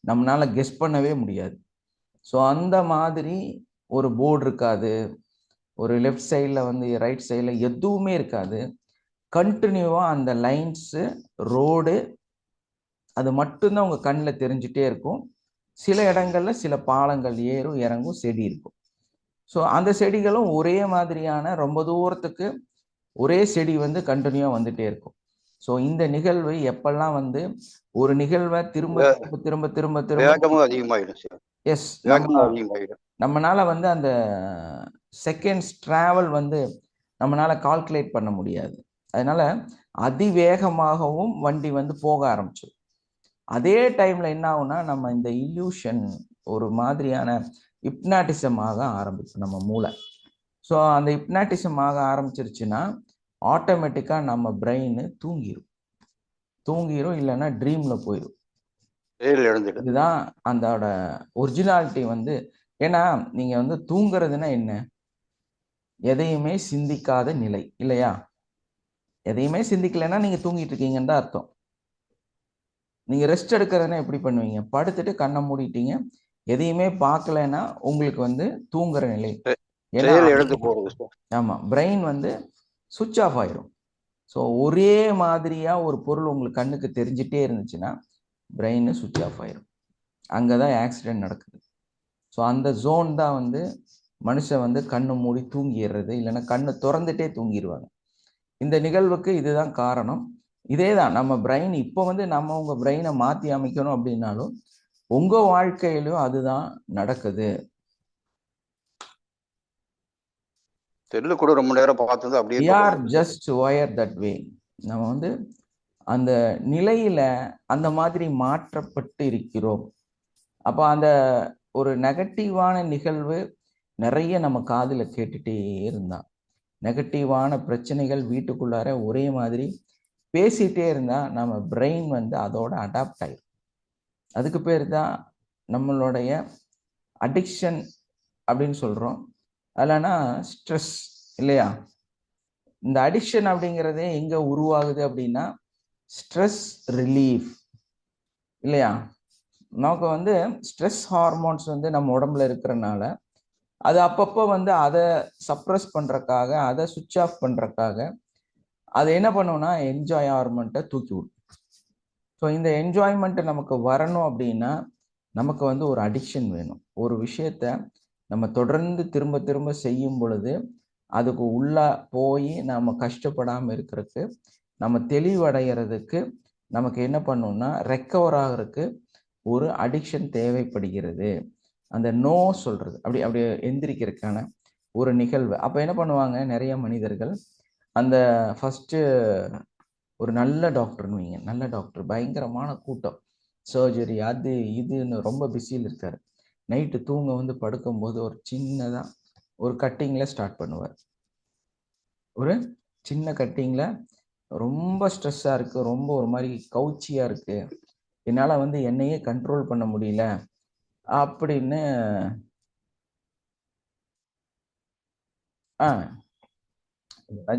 நம்மளால கெஸ் பண்ணவே முடியாது. ஸோ அந்த மாதிரி ஒரு போர்டு இருக்காது, ஒரு லெஃப்ட் சைடில் வந்து ரைட் சைடில் எதுவுமே இருக்காது. கண்டினியூவாக அந்த லைன்ஸு, ரோடு, அது மட்டும்தான் உங்கள் கண்ணில் தெரிஞ்சிட்டே இருக்கும். சில இடங்களில் சில பாலங்கள் ஏறும் இறங்கும், செடி இருக்கும். ஸோ அந்த செடிகளும் ஒரே மாதிரியான ரொம்ப தூரத்துக்கு ஒரே செடி வந்து கண்டினியூவாக வந்துட்டே இருக்கும். ஸோ இந்த நிகழ்வு எப்பெல்லாம் வந்து ஒரு நிகழ்வை திரும்ப திரும்ப திரும்ப திரும்ப திரும்ப வேகமும் அதிகமாயிடும் சார். எஸ் வேகமும் அதிகமாயிடும். நம்மளால வந்து அந்த செகண்ட்ஸ் டிராவல் வந்து நம்மளால கால்குலேட் பண்ண முடியாது. அதனால அதிவேகமாகவும் வண்டி வந்து போக ஆரம்பிச்சு. அதே டைம்ல என்ன ஆகும்னா நம்ம இந்த இல்யூஷன் ஒரு மாதிரியான ஹிப்னாட்டிசம் ஆக ஆரம்பிக்கும் நம்ம மூளை. ஸோ அந்த ஹிப்னாட்டிசம் ஆக ஆரம்பிச்சிருச்சுன்னா ஆட்டோமேட்டிக்காக நம்ம பிரெயின் தூங்கிரும், இல்லைன்னா ட்ரீம்ல போயிடும். இதுதான் அதோட ஒரிஜினாலிட்டி வந்து. ஏன்னா நீங்க வந்து தூங்குறதுன்னா என்ன? எதையுமே சிந்திக்காத நிலை இல்லையா? எதையுமே சிந்திக்கலைன்னா நீங்க தூங்கிட்டு இருக்கீங்கன்னு தான் அர்த்தம். நீங்க ரெஸ்ட் எடுக்கிறதுனா எப்படி பண்ணுவீங்க? படுத்துட்டு கண்ணை மூடிட்டீங்க, எதையுமே பார்க்கலைன்னா உங்களுக்கு வந்து தூங்குற நிலை. ஆமா, பிரெயின் வந்து சுவிட்ச் ஆஃப் ஆயிரும். ஸோ ஒரே மாதிரியா ஒரு பொருள் உங்களுக்கு கண்ணுக்கு தெரிஞ்சிட்டே இருந்துச்சுன்னா பிரெயின் சுவிட்ச் ஆஃப் ஆயிரும். அங்கதான் ஆக்சிடென்ட் நடக்குது. ஸோ அந்த ஜோன் தான் வந்து மனுஷன் வந்து கண்ணு மூடி தூங்கிடுறது, இல்லைன்னா கண்ணு திறந்துட்டே தூங்கிடுவாங்க. இந்த நிகழ்வுக்கு இதுதான் காரணம். இதே தான் நம்ம பிரெயின். இப்போ வந்து நம்ம உங்க பிரெயினை மாற்றி அமைக்கணும் அப்படின்னாலும் உங்க வாழ்க்கையிலும் அதுதான் நடக்குது. செல்லு கூட ரொம்ப நேரம் பார்த்தது அப்படியே. We are just wired that way. நம்ம வந்து அந்த நிலையில அந்த மாதிரி மாற்றப்பட்டு இருக்கிறோம். அப்போ அந்த ஒரு நெகட்டிவான நிகழ்வு நிறைய நம்ம காதுல கேட்டுட்டே இருந்தா, நெகட்டிவான பிரச்சனைகள் வீட்டுக்குள்ளார ஒரே மாதிரி பேசிட்டே இருந்தா நம்ம பிரெயின் வந்து அதோட அடாப்ட் ஆயிடும். அதுக்கு பேர் தான் நம்மளுடைய அடிக்ஷன் அப்படின்னு சொல்றோம். இல்லைன்னா ஸ்ட்ரெஸ் இல்லையா? இந்த அடிக்ஷன் அப்படிங்கிறதே எங்க உருவாகுது அப்படின்னா ஸ்ட்ரெஸ் ரிலீஃப் இல்லையா? நமக்கு வந்து ஸ்ட்ரெஸ் ஹார்மோன்ஸ் வந்து நம்ம உடம்புல இருக்கிறனால அது அப்பப்போ வந்து அதை சப்ரஸ் பண்றதுக்காக, அதை சுவிட்ச் ஆஃப் பண்றதுக்காக அது என்ன பண்ணுவோம்னா என்ஜாய் ஹார்மோன்ட்டை தூக்கி விடும். ஸோ இந்த என்ஜாய்மெண்ட் நமக்கு வரணும் அப்படின்னா நமக்கு வந்து ஒரு அடிக்ஷன் வேணும். ஒரு விஷயத்த நம்ம தொடர்ந்து திரும்ப திரும்ப செய்யும் பொழுது அதுக்கு உள்ள போய் நம்ம கஷ்டப்படாமல் இருக்கிறதுக்கு, நம்ம தெளிவடைகிறதுக்கு நமக்கு என்ன பண்ணணும்னா ரெக்கவர் ஆகிறதுக்கு ஒரு அடிக்ஷன் தேவைப்படுகிறது. அந்த நோ சொல்றது அப்படி அப்படி எந்திரிக்கிறதுக்கான ஒரு நிகழ்வு. அப்போ என்ன பண்ணுவாங்க நிறைய மனிதர்கள், அந்த ஃபர்ஸ்ட் ஒரு நல்ல டாக்டர்னு வைங்க, நல்ல டாக்டர், பயங்கரமான கூட்டம், சர்ஜரி அது இதுன்னு ரொம்ப பிஸியில் இருக்காரு. நைட்டு தூங்க வந்து படுக்கும்போது ஒரு சின்னதா ஒரு கட்டிங்ல ஸ்டார்ட் பண்ணுவார். ஒரு சின்ன கட்டிங்ல ரொம்ப ஸ்ட்ரெஸ்ஸா இருக்கு, ரொம்ப ஒரு மாதிரி கவுச்சியா இருக்கு, என்னால வந்து என்னையே கண்ட்ரோல் பண்ண முடியல அப்படின்னு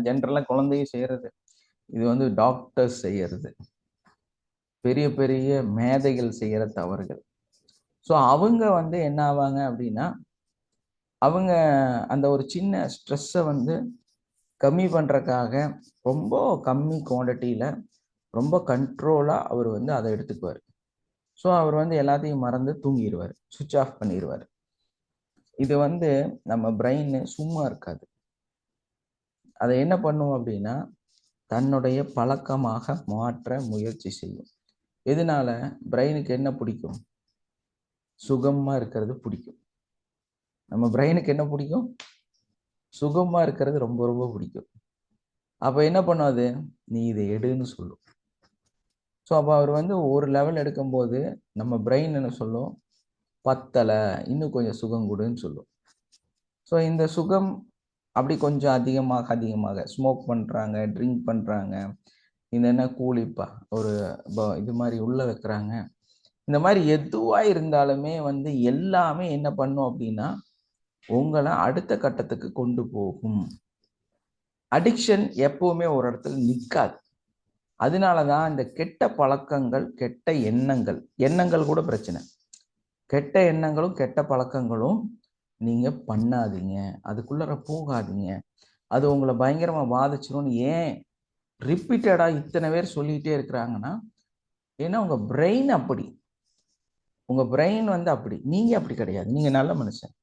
ஜென்ரலா குழந்தைய செய்யறது. இது வந்து டாக்டர்ஸ் செய்யறது, பெரிய பெரிய மேதைகள் செய்யற தவறுகள். ஸோ அவங்க வந்து என்ன ஆவாங்க அப்படின்னா அவங்க அந்த ஒரு சின்ன ஸ்ட்ரெஸ்ஸை வந்து கம்மி பண்றதுக்காக ரொம்ப கம்மி குவான்டிட்டியில ரொம்ப கண்ட்ரோலாக அவர் வந்து அதை எடுத்துக்குவார். ஸோ அவர் வந்து எல்லாத்தையும் மறந்து தூங்கிடுவார், சுவிட்ச் ஆஃப் பண்ணிடுவார். இது வந்து நம்ம பிரெயின் சும்மா இருக்காது. அதை என்ன பண்ணும் அப்படின்னா தன்னுடைய பழக்கமாக மாற்ற முயற்சி செய்யும். எதனால? பிரெயினுக்கு என்ன பிடிக்கும்? சுகமா இருக்கிறது பிடிக்கும். நம்ம பிரெயினுக்கு என்ன பிடிக்கும்? சுகமா இருக்கிறது ரொம்ப ரொம்ப பிடிக்கும். அப்ப என்ன பண்ணும் அது? நீ இதை எடுன்னு சொல்லும். ஸோ அப்போ அவர் வந்து ஒரு லெவல் எடுக்கும்போது நம்ம பிரெயின் என்ன சொல்லும்? பத்தலை, இன்னும் கொஞ்சம் சுகம் கொடுன்னு சொல்லும். ஸோ இந்த சுகம் அப்படி கொஞ்சம் அதிகமாக ஸ்மோக் பண்ணுறாங்க, ட்ரிங்க் பண்ணுறாங்க, இந்த என்ன கூலிப்பா ஒரு இது மாதிரி உள்ள வைக்கிறாங்க, இந்த மாதிரி எதுவாக இருந்தாலுமே வந்து எல்லாமே என்ன பண்ணும் அப்படின்னா உங்களை அடுத்த கட்டத்துக்கு கொண்டு போகும். அடிக்ஷன் எப்பவுமே ஒரு இடத்துல நிற்காது. அதனால தான் இந்த கெட்ட பழக்கங்கள், கெட்ட எண்ணங்கள் கூட பிரச்சனை. கெட்ட எண்ணங்களும் கெட்ட பழக்கங்களும் நீங்கள் பண்ணாதீங்க, அதுக்குள்ளே போகாதீங்க, அது உங்களை பயங்கரமாக பாதிச்சிரும்னு ஏன் ரிப்பீட்டடாக இத்தனை பேர் சொல்லிக்கிட்டே இருக்கிறாங்கன்னா, ஏன்னா உங்கள் பிரெயின் அப்படி, உங்கள் பிரெயின் வந்து அப்படி. நீங்கள் அப்படி கிடையாது. நீங்கள் நல்ல மனுஷன்,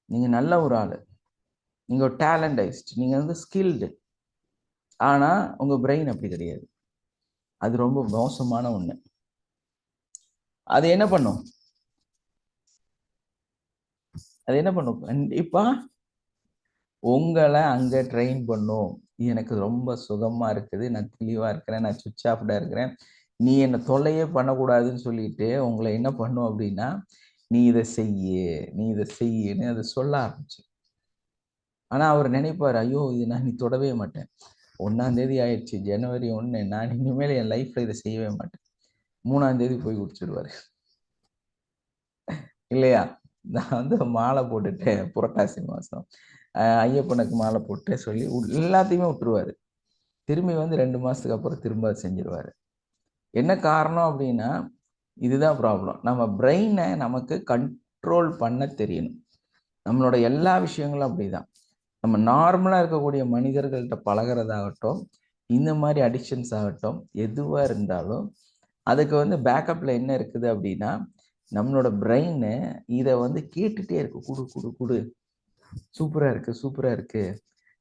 நீங்கள் நல்ல ஒரு ஆள், நீங்கள் ஒரு டேலண்டைஸ்ட், நீங்கள் வந்து ஸ்கில்டு. ஆனால் உங்கள் பிரெயின் அப்படி கிடையாது. அது ரொம்ப மோசமான ஒன்று. அது என்ன பண்ணும்? கண்டிப்பா உங்களை அங்கே ட்ரெயின் பண்ணும். எனக்கு ரொம்ப சுகமாக இருக்குது, நான் தெளிவாக இருக்கிறேன், நான் சுவிட்ச் ஆஃப்டாக இருக்கிறேன், நீ என்னை தொல்லையே பண்ணக்கூடாதுன்னு சொல்லிட்டு உங்களை என்ன பண்ணும் அப்படின்னா நீ இதை செய்யுன்னு அதை சொல்ல ஆரம்பிச்சு. ஆனால் அவர் நினைப்பார், ஐயோ இது நான் நீ தொடவே மாட்டேன், 1ஆம் தேதி ஆயிடுச்சு, ஜனவரி 1, நான் இனிமேல் என் லைஃப்பில் இதை செய்யவே மாட்டேன். 3ஆம் தேதி போய் குடிச்சிடுவார் இல்லையா? நான் வந்து மாலை போட்டுட்டேன், புரட்டாசி மாதம் ஐயப்பனுக்கு மாலை போட்டு சொல்லி எல்லாத்தையுமே விட்டுருவார். திரும்பி வந்து 2 மாதத்துக்கு அப்புறம் திரும்ப செஞ்சிருவார். என்ன காரணம் அப்படின்னா இதுதான் ப்ராப்ளம். நம்ம பிரெயினை நமக்கு கண்ட்ரோல் பண்ண தெரியணும். நம்மளோட எல்லா விஷயங்களும் அப்படிதான். நம்ம நார்மலாக இருக்கக்கூடிய மனிதர்கள்ட்ட பழகிறதாகட்டும், இந்த மாதிரி அடிக்ஷன்ஸ் ஆகட்டும், எதுவாக இருந்தாலும் அதுக்கு வந்து பேக்கப்பில் என்ன இருக்குது அப்படின்னா நம்மளோட பிரெயின் இதை வந்து கேட்டுகிட்டே இருக்கு. குடு சூப்பராக இருக்கு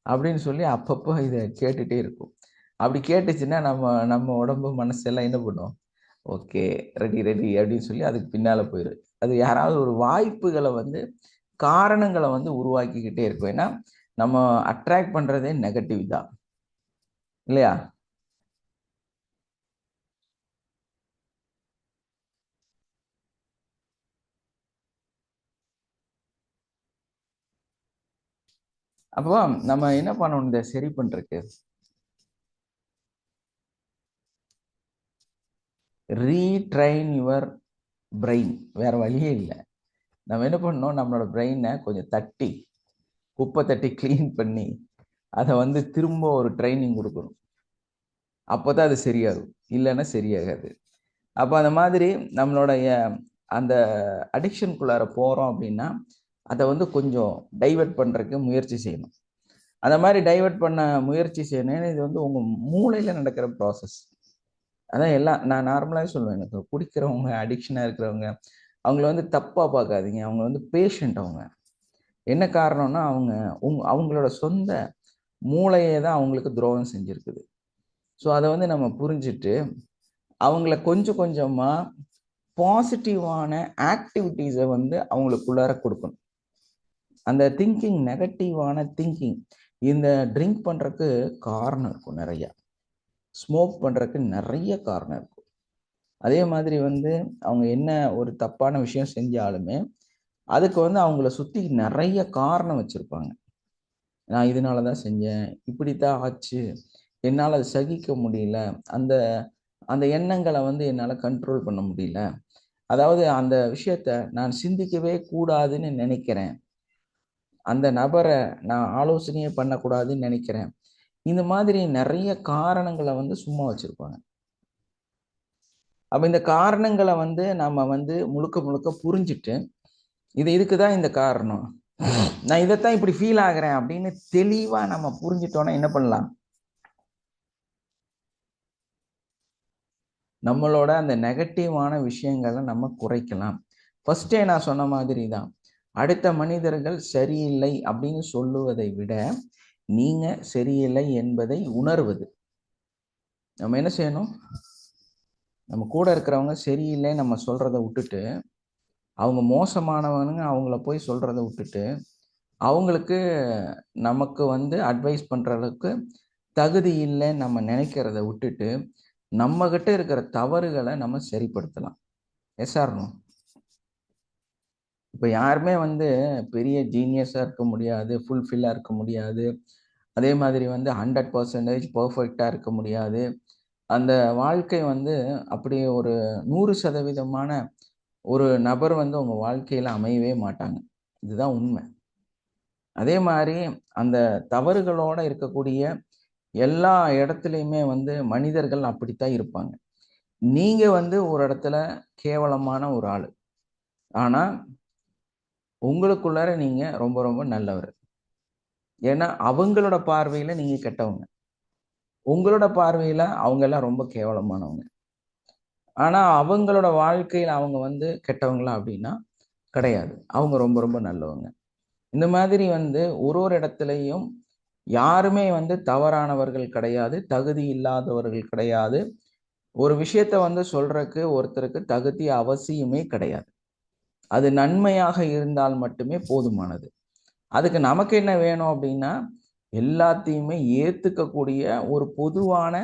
அப்படின்னு சொல்லி அப்பப்போ இதை கேட்டுகிட்டே இருக்கும். அப்படி கேட்டுச்சுன்னா நம்ம உடம்பு மனசெல்லாம் என்ன பண்ணும்? ஓகே, ரெடி அப்படின்னு சொல்லி அதுக்கு பின்னால் போயிடும். அது யாராவது ஒரு வாய்ப்புகளை வந்து காரணங்களை வந்து உருவாக்கிக்கிட்டே இருக்கும். ஏன்னா நம்ம அட்ராக்ட் பண்ணுறதே நெகட்டிவ் தான் இல்லையா? அப்போ நம்ம என்ன பண்ணணும் இதை சரி பண்ணுறதுக்கு? ரீட்ரைன் யுவர் பிரெயின். வேற வழியே இல்லை. நம்ம என்ன பண்ணணும்? நம்மளோட பிரெயினை கொஞ்சம் குப்பை தட்டி கிளீன் பண்ணி அதை வந்து திரும்ப ஒரு ட்ரைனிங் கொடுக்கணும். அப்போ தான் அது சரியாகும், இல்லைன்னா சரியாகாது. அப்போ அந்த மாதிரி நம்மளுடைய அந்த அடிக்ஷனுக்குள்ளார போகிறோம் அப்படின்னா அதை வந்து கொஞ்சம் டைவெர்ட் பண்ணுறதுக்கு முயற்சி செய்யணும். அந்த மாதிரி டைவெர்ட் பண்ண முயற்சி செய்யணும். இது வந்து உங்கள் மூளையில் நடக்கிற ப்ராசஸ். அதான் எல்லாம் நான் நார்மலாகவே சொல்லுவேன். எனக்கு குடிக்கிறவங்க, அடிக்ஷனாக இருக்கிறவங்க, அவங்கள வந்து தப்பாக பார்க்காதீங்க. அவங்க வந்து பேஷண்ட். அவங்க என்ன காரணம்னா அவங்களோட சொந்த மூளையே தான் அவங்களுக்கு துரோகம் செஞ்சுருக்குது. ஸோ அதை வந்து நம்ம புரிஞ்சுட்டு அவங்கள கொஞ்சம் கொஞ்சமாக பாசிட்டிவான ஆக்டிவிட்டீஸை வந்து அவங்களுக்குள்ளார கொடுக்கணும். அந்த திங்கிங், நெகட்டிவான திங்கிங், இந்த ட்ரிங்க் பண்ணுறதுக்கு காரணம் இருக்கும் நிறையா, ஸ்மோக் பண்ணுறதுக்கு நிறைய காரணம் இருக்கும். அதே மாதிரி வந்து அவங்க என்ன ஒரு தப்பான விஷயம் செஞ்சாலுமே அதுக்கு வந்து அவங்கள சுற்றி நிறைய காரணம் வச்சுருப்பாங்க. நான் இதனால தான் செஞ்சேன், இப்படித்தான் ஆச்சு, என்னால் அதை சகிக்க முடியல, அந்த அந்த எண்ணங்களை வந்து என்னால் கண்ட்ரோல் பண்ண முடியல, அதாவது அந்த விஷயத்த நான் சிந்திக்கவே கூடாதுன்னு நினைக்கிறேன், அந்த நபரை நான் ஆலோசனையே பண்ணக்கூடாதுன்னு நினைக்கிறேன். இந்த மாதிரி நிறைய காரணங்களை வந்து சும்மா வச்சுருப்பாங்க. அப்போ இந்த காரணங்களை வந்து நம்ம வந்து முழுக்க புரிஞ்சுட்டு இதுக்கு தான் இந்த காரணம், நான் இதைத்தான் இப்படி ஃபீல் ஆகிறேன் அப்படின்னு தெளிவாக நம்ம புரிஞ்சிட்டோன்னா என்ன பண்ணலாம்? நம்மளோட அந்த நெகட்டிவான விஷயங்களை நம்ம குறைக்கலாம். ஃபர்ஸ்டே நான் சொன்ன மாதிரி தான், அடுத்த மனிதர்கள் சரியில்லை அப்படின்னு சொல்லுவதை விட நீங்க சரியில்லை என்பதை உணர்வது. நம்ம என்ன செய்யணும், நம்ம கூட இருக்கிறவங்க சரியில்லை நம்ம சொல்றதை விட்டுட்டு, அவங்க மோசமானவனுங்க அவங்கள போய் சொல்றதை விட்டுட்டு, அவங்களுக்கு நமக்கு வந்து அட்வைஸ் பண்ற அளவுக்கு தகுதி இல்லைன்னு நம்ம நினைக்கிறத விட்டுட்டு, நம்ம கிட்ட இருக்கிற தவறுகளை நம்ம சரிப்படுத்தலாம். S or no? இப்போ யாருமே வந்து பெரிய ஜீனியஸாக இருக்க முடியாது, ஃபுல்ஃபில்லாக இருக்க முடியாது, அதே மாதிரி வந்து 100% பர்ஃபெக்டாக இருக்க முடியாது. அந்த வாழ்க்கை வந்து அப்படி ஒரு 100% ஒரு நபர் வந்து உங்க வாழ்க்கையில அமையவே மாட்டாங்க. இதுதான் உண்மை. அதே மாதிரி அந்த தவறுகளோட இருக்கக்கூடிய எல்லா இடத்துலையுமே வந்து மனிதர்கள் அப்படித்தான் இருப்பாங்க. நீங்க வந்து ஒரு இடத்துல கேவலமான ஒரு ஆளு, ஆனா உங்களுக்குள்ளார நீங்க ரொம்ப ரொம்ப நல்லவர். ஏன்னா அவங்களோட பார்வையில நீங்க கெட்டவங்க, உங்களோட பார்வையில அவங்க எல்லாம் ரொம்ப கேவலமானவங்க. ஆனா அவங்களோட வாழ்க்கையில அவங்க வந்து கெட்டவங்களா அப்படின்னா கிடையாது, அவங்க ரொம்ப ரொம்ப நல்லவங்க. இந்த மாதிரி வந்து ஒரு ஒரு இடத்துலையும் யாருமே வந்து தவறானவர்கள் கிடையாது, தகுதி இல்லாதவர்கள் கிடையாது. ஒரு விஷயத்த வந்து சொல்றதுக்கு ஒருத்தருக்கு தகுதி அவசியமே கிடையாது. அது நன்மையாக இருந்தால் மட்டுமே போதுமானது. அதுக்கு நமக்கு என்ன வேணும் அப்படின்னா, எல்லாத்தையுமே ஏத்துக்கக்கூடிய ஒரு பொதுவான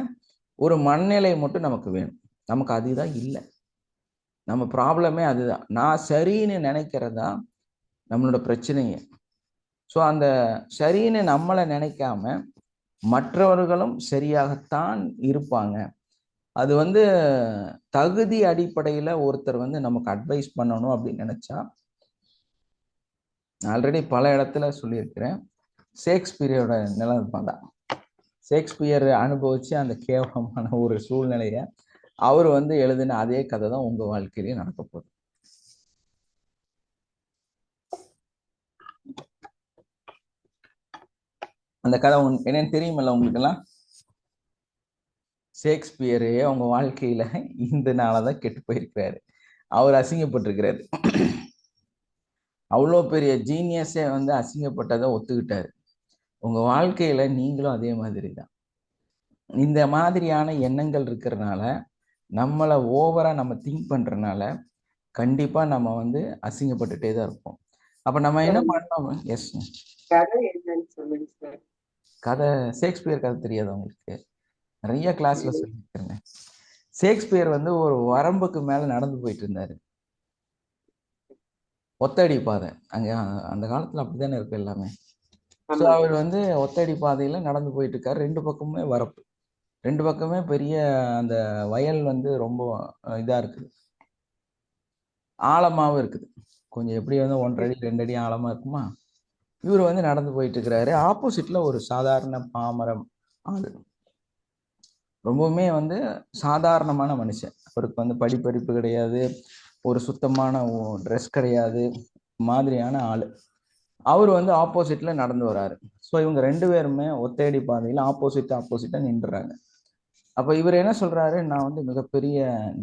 ஒரு மனநிலை மட்டும் நமக்கு வேணும். நமக்கு அதுதான் இல்லை. நம்ம ப்ராப்ளமே அதுதான். நான் சரின்னு நினைக்கிறதா நம்மளோட பிரச்சனையே. ஸோ அந்த சரின்னு நம்மளை நினைக்காம மற்றவர்களும் சரியாகத்தான் இருப்பாங்க. அது வந்து தகுதி அடிப்படையில் ஒருத்தர் வந்து நமக்கு அட்வைஸ் பண்ணணும் அப்படின்னு நினைச்சா, ஆல்ரெடி பல இடத்துல சொல்லியிருக்கிறேன், ஷேக்ஸ்பியரோட நிலைமை தான். ஷேக்ஸ்பியர் அனுபவிச்சு அந்த கேவலமான ஒரு சூழ்நிலையை அவர் வந்து எழுதின அதே கதை தான் உங்க வாழ்க்கையிலேயே நடக்க போகுது. அந்த கதை என்னன்னு தெரியுமில்ல உங்களுக்கு எல்லாம்? ஷேக்ஸ்பியரு அவங்க வாழ்க்கையில இந்த நாளதான் கெட்டு போயிருக்கிறாரு. அவர் அசிங்கப்பட்டிருக்கிறாரு. அவ்வளோ பெரிய ஜீனியஸே வந்து அசிங்கப்பட்டதை ஒத்துக்கிட்டாரு. உங்க வாழ்க்கையில நீங்களும் அதே மாதிரி தான். இந்த மாதிரியான எண்ணங்கள் இருக்கிறதுனால, நம்மளை ஓவரா நம்ம திங்க் பண்றதுனால கண்டிப்பா நம்ம வந்து அசிங்கப்பட்டுட்டே தான் இருப்போம். அப்ப நம்ம என்ன பண்ணோம்? எஸ், கதை என்னன்னு சொல்லுங்க சார். கதை ஷேக்ஸ்பியர் கதை தெரியாது உங்களுக்கு? நிறைய கிளாஸ்ல சொல்லியிருக்கிறேன். ஷேக்ஸ்பியர் வந்து ஒரு வரம்புக்கு மேல நடந்து போயிட்டு இருந்தாரு. ஒத்தடி பாதை, அங்க அந்த காலத்துல அப்படித்தானே இருக்கு எல்லாமே. ஸோ அவர் வந்து ஒத்தடி பாதையில நடந்து போயிட்டு இருக்காரு. ரெண்டு பக்கமுமே வரப்பு, ரெண்டு பக்கமே பெரிய அந்த வயல் வந்து ரொம்ப இதா இருக்குது, ஆழமாவும் இருக்குது. கொஞ்சம் எப்படி வந்து 1 அடி 2 அடி ஆழமா இருக்குமா. இவர் வந்து நடந்து போயிட்டு இருக்கிறாரு. ஆப்போசிட்ல ஒரு சாதாரண பாமரம் ஆளு, ரொம்பவுமே வந்து சாதாரணமான மனுஷன். அவருக்கு வந்து படிப்பறிப்பு கிடையாது, ஒரு சுத்தமான ட்ரெஸ் கிடையாது, மாதிரியான ஆளு. அவர் வந்து ஆப்போசிட்ல நடந்து வராரு. ஸோ இவங்க 2 பேருமே ஒத்தையடி பாதையில ஆப்போசிட்டா நின்றுறாங்க. அப்ப இவர் என்ன சொல்றாரு, நான் வந்து மிகப்பெரிய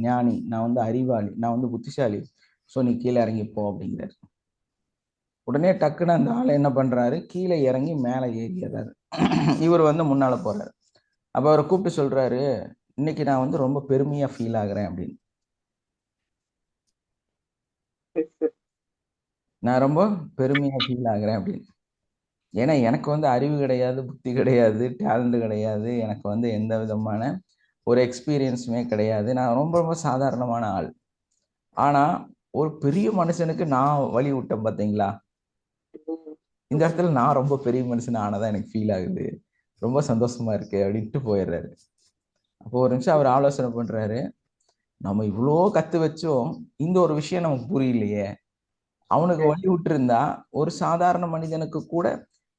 ஞானி, நான் வந்து அறிவாளி, நான் வந்து புத்திசாலி, ஸோ நீ கீழே இறங்கிப்போ அப்படிங்கிறாரு. உடனே டக்குன்னு அந்த ஆளை என்ன பண்றாரு, கீழே இறங்கி மேலே ஏறிடுறாரு. இவர் வந்து முன்னால போறாரு. அப்ப அவரை கூப்பிட்டு சொல்றாரு, இன்னைக்கு நான் வந்து ரொம்ப பெருமையா ஃபீல் ஆகுறேன் அப்படின்னு. நான் ரொம்ப பெருமையா ஃபீல் ஆகுறேன் அப்படின்னு. ஏன்னா எனக்கு வந்து அறிவு கிடையாது, புத்தி கிடையாது, டேலண்ட் கிடையாது, எனக்கு வந்து எந்த விதமான ஒரு எக்ஸ்பீரியன்ஸுமே கிடையாது, நான் ரொம்ப ரொம்ப சாதாரணமான ஆள். ஆனா ஒரு பெரிய மனுஷனுக்கு நான் வழி விட்டேன் பார்த்தீங்களா, இந்த இடத்துல நான் ரொம்ப பெரிய மனுஷன் ஆனதான் எனக்கு ஃபீல் ஆகுது, ரொம்ப சந்தோஷமா இருக்கு அப்படின்ட்டு போயிடுறாரு. அப்போ ஒரு நிமிஷம் அவர் ஆலோசனை பண்றாரு, நம்ம இவ்வளோ கத்து வச்சோம், இந்த ஒரு விஷயம் நமக்கு புரியலையே. அவனுக்கு வழி விட்டுருந்தா ஒரு சாதாரண மனிதனுக்கு கூட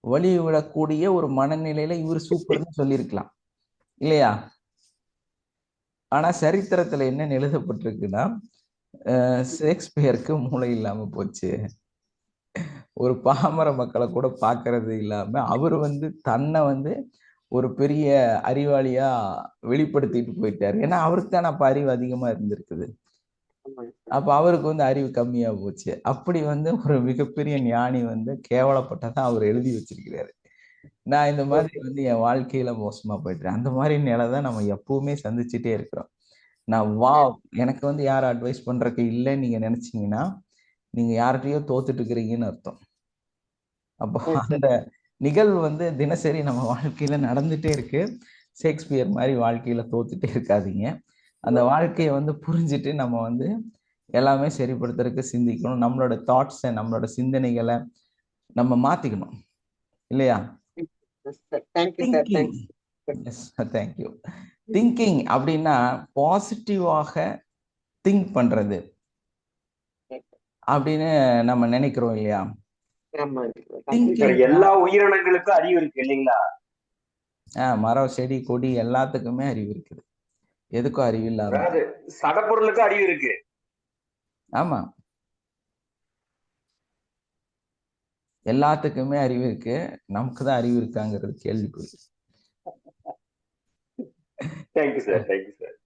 வழி விடக்கூடிய ஒரு மனநிலையில இவர் சூப்பர்னு சொல்லியிருக்கலாம் இல்லையா? ஆனா சரித்திரத்துல என்ன எழுதப்பட்டிருக்குன்னா, ஷேக்ஸ்பியருக்கு மூளை இல்லாம போச்சு, ஒரு பாமர மக்களை கூட பார்க்கறது இல்லாம அவர் வந்து தன்னை வந்து ஒரு பெரிய அறிவாளியா வெளிப்படுத்திட்டு போயிட்டாரு. ஏன்னா அவருக்கு தான் அப்ப அறிவு அதிகமா இருந்திருக்குது. ஆமாங்க அப்ப அவருக்கு வந்து அறிவு கம்மியா போச்சு. அப்படி வந்து ஒரு மிகப்பெரிய ஞானி வந்து கேவலப்பட்டதான் அவர் எழுதி வச்சிருக்கிறாரு. நான் இந்த மாதிரி சார். வந்து என் வாழ்க்கையில மோசமா போயிட்டேன். அந்த மாதிரி நிலை தான் நம்ம எப்பவுமே சந்திச்சுட்டே இருக்கிறோம். நான் வாவ் எனக்கு வந்து யாரும் அட்வைஸ் பண்றதுக்கு இல்லைன்னு நீங்க நினைச்சீங்கன்னா நீங்க யார்கிட்டயோ தோத்துட்டு இருக்கிறீங்கன்னு அர்த்தம். அப்போ அந்த நிகழ்வு வந்து தினசரி நம்ம வாழ்க்கையில நடந்துட்டே இருக்கு. ஷேக்ஸ்பியர் மாதிரி வாழ்க்கையில தோத்துட்டே இருக்காதீங்க. அந்த வாழ்க்கையை வந்து புரிஞ்சுட்டு நம்ம வந்து எல்லாமே சரிப்படுத்துறதுக்கு சிந்திக்கணும். நம்மளோட தாட்ஸை நம்மளோட சிந்தனைகளை நம்ம மாத்திக்கணும் இல்லையா? Thank you sir. Thinking. Yes, thank you. Thinking அப்படின்னா பாசிட்டிவாக திங்க் பண்றது அப்படின்னு நம்ம நினைக்கிறோம் இல்லையா? ஆமாங்க. எல்லா உயிரினங்களுக்கும் அறிவு இருக்கு இல்லைங்களா? மரம், செடி, கொடி எல்லாத்துக்குமே அறிவு இருக்குது. எதுக்கும் அறிவு இல்லாம. அதாவது சடப்பொருளுக்கும் அறிவு இருக்கு. ஆமா, எல்லாத்துக்குமே அறிவு இருக்கு. நமக்கு தான் அறிவு இருக்காங்கிறது கேள்விக்குறி. Thank you sir. Thank you sir.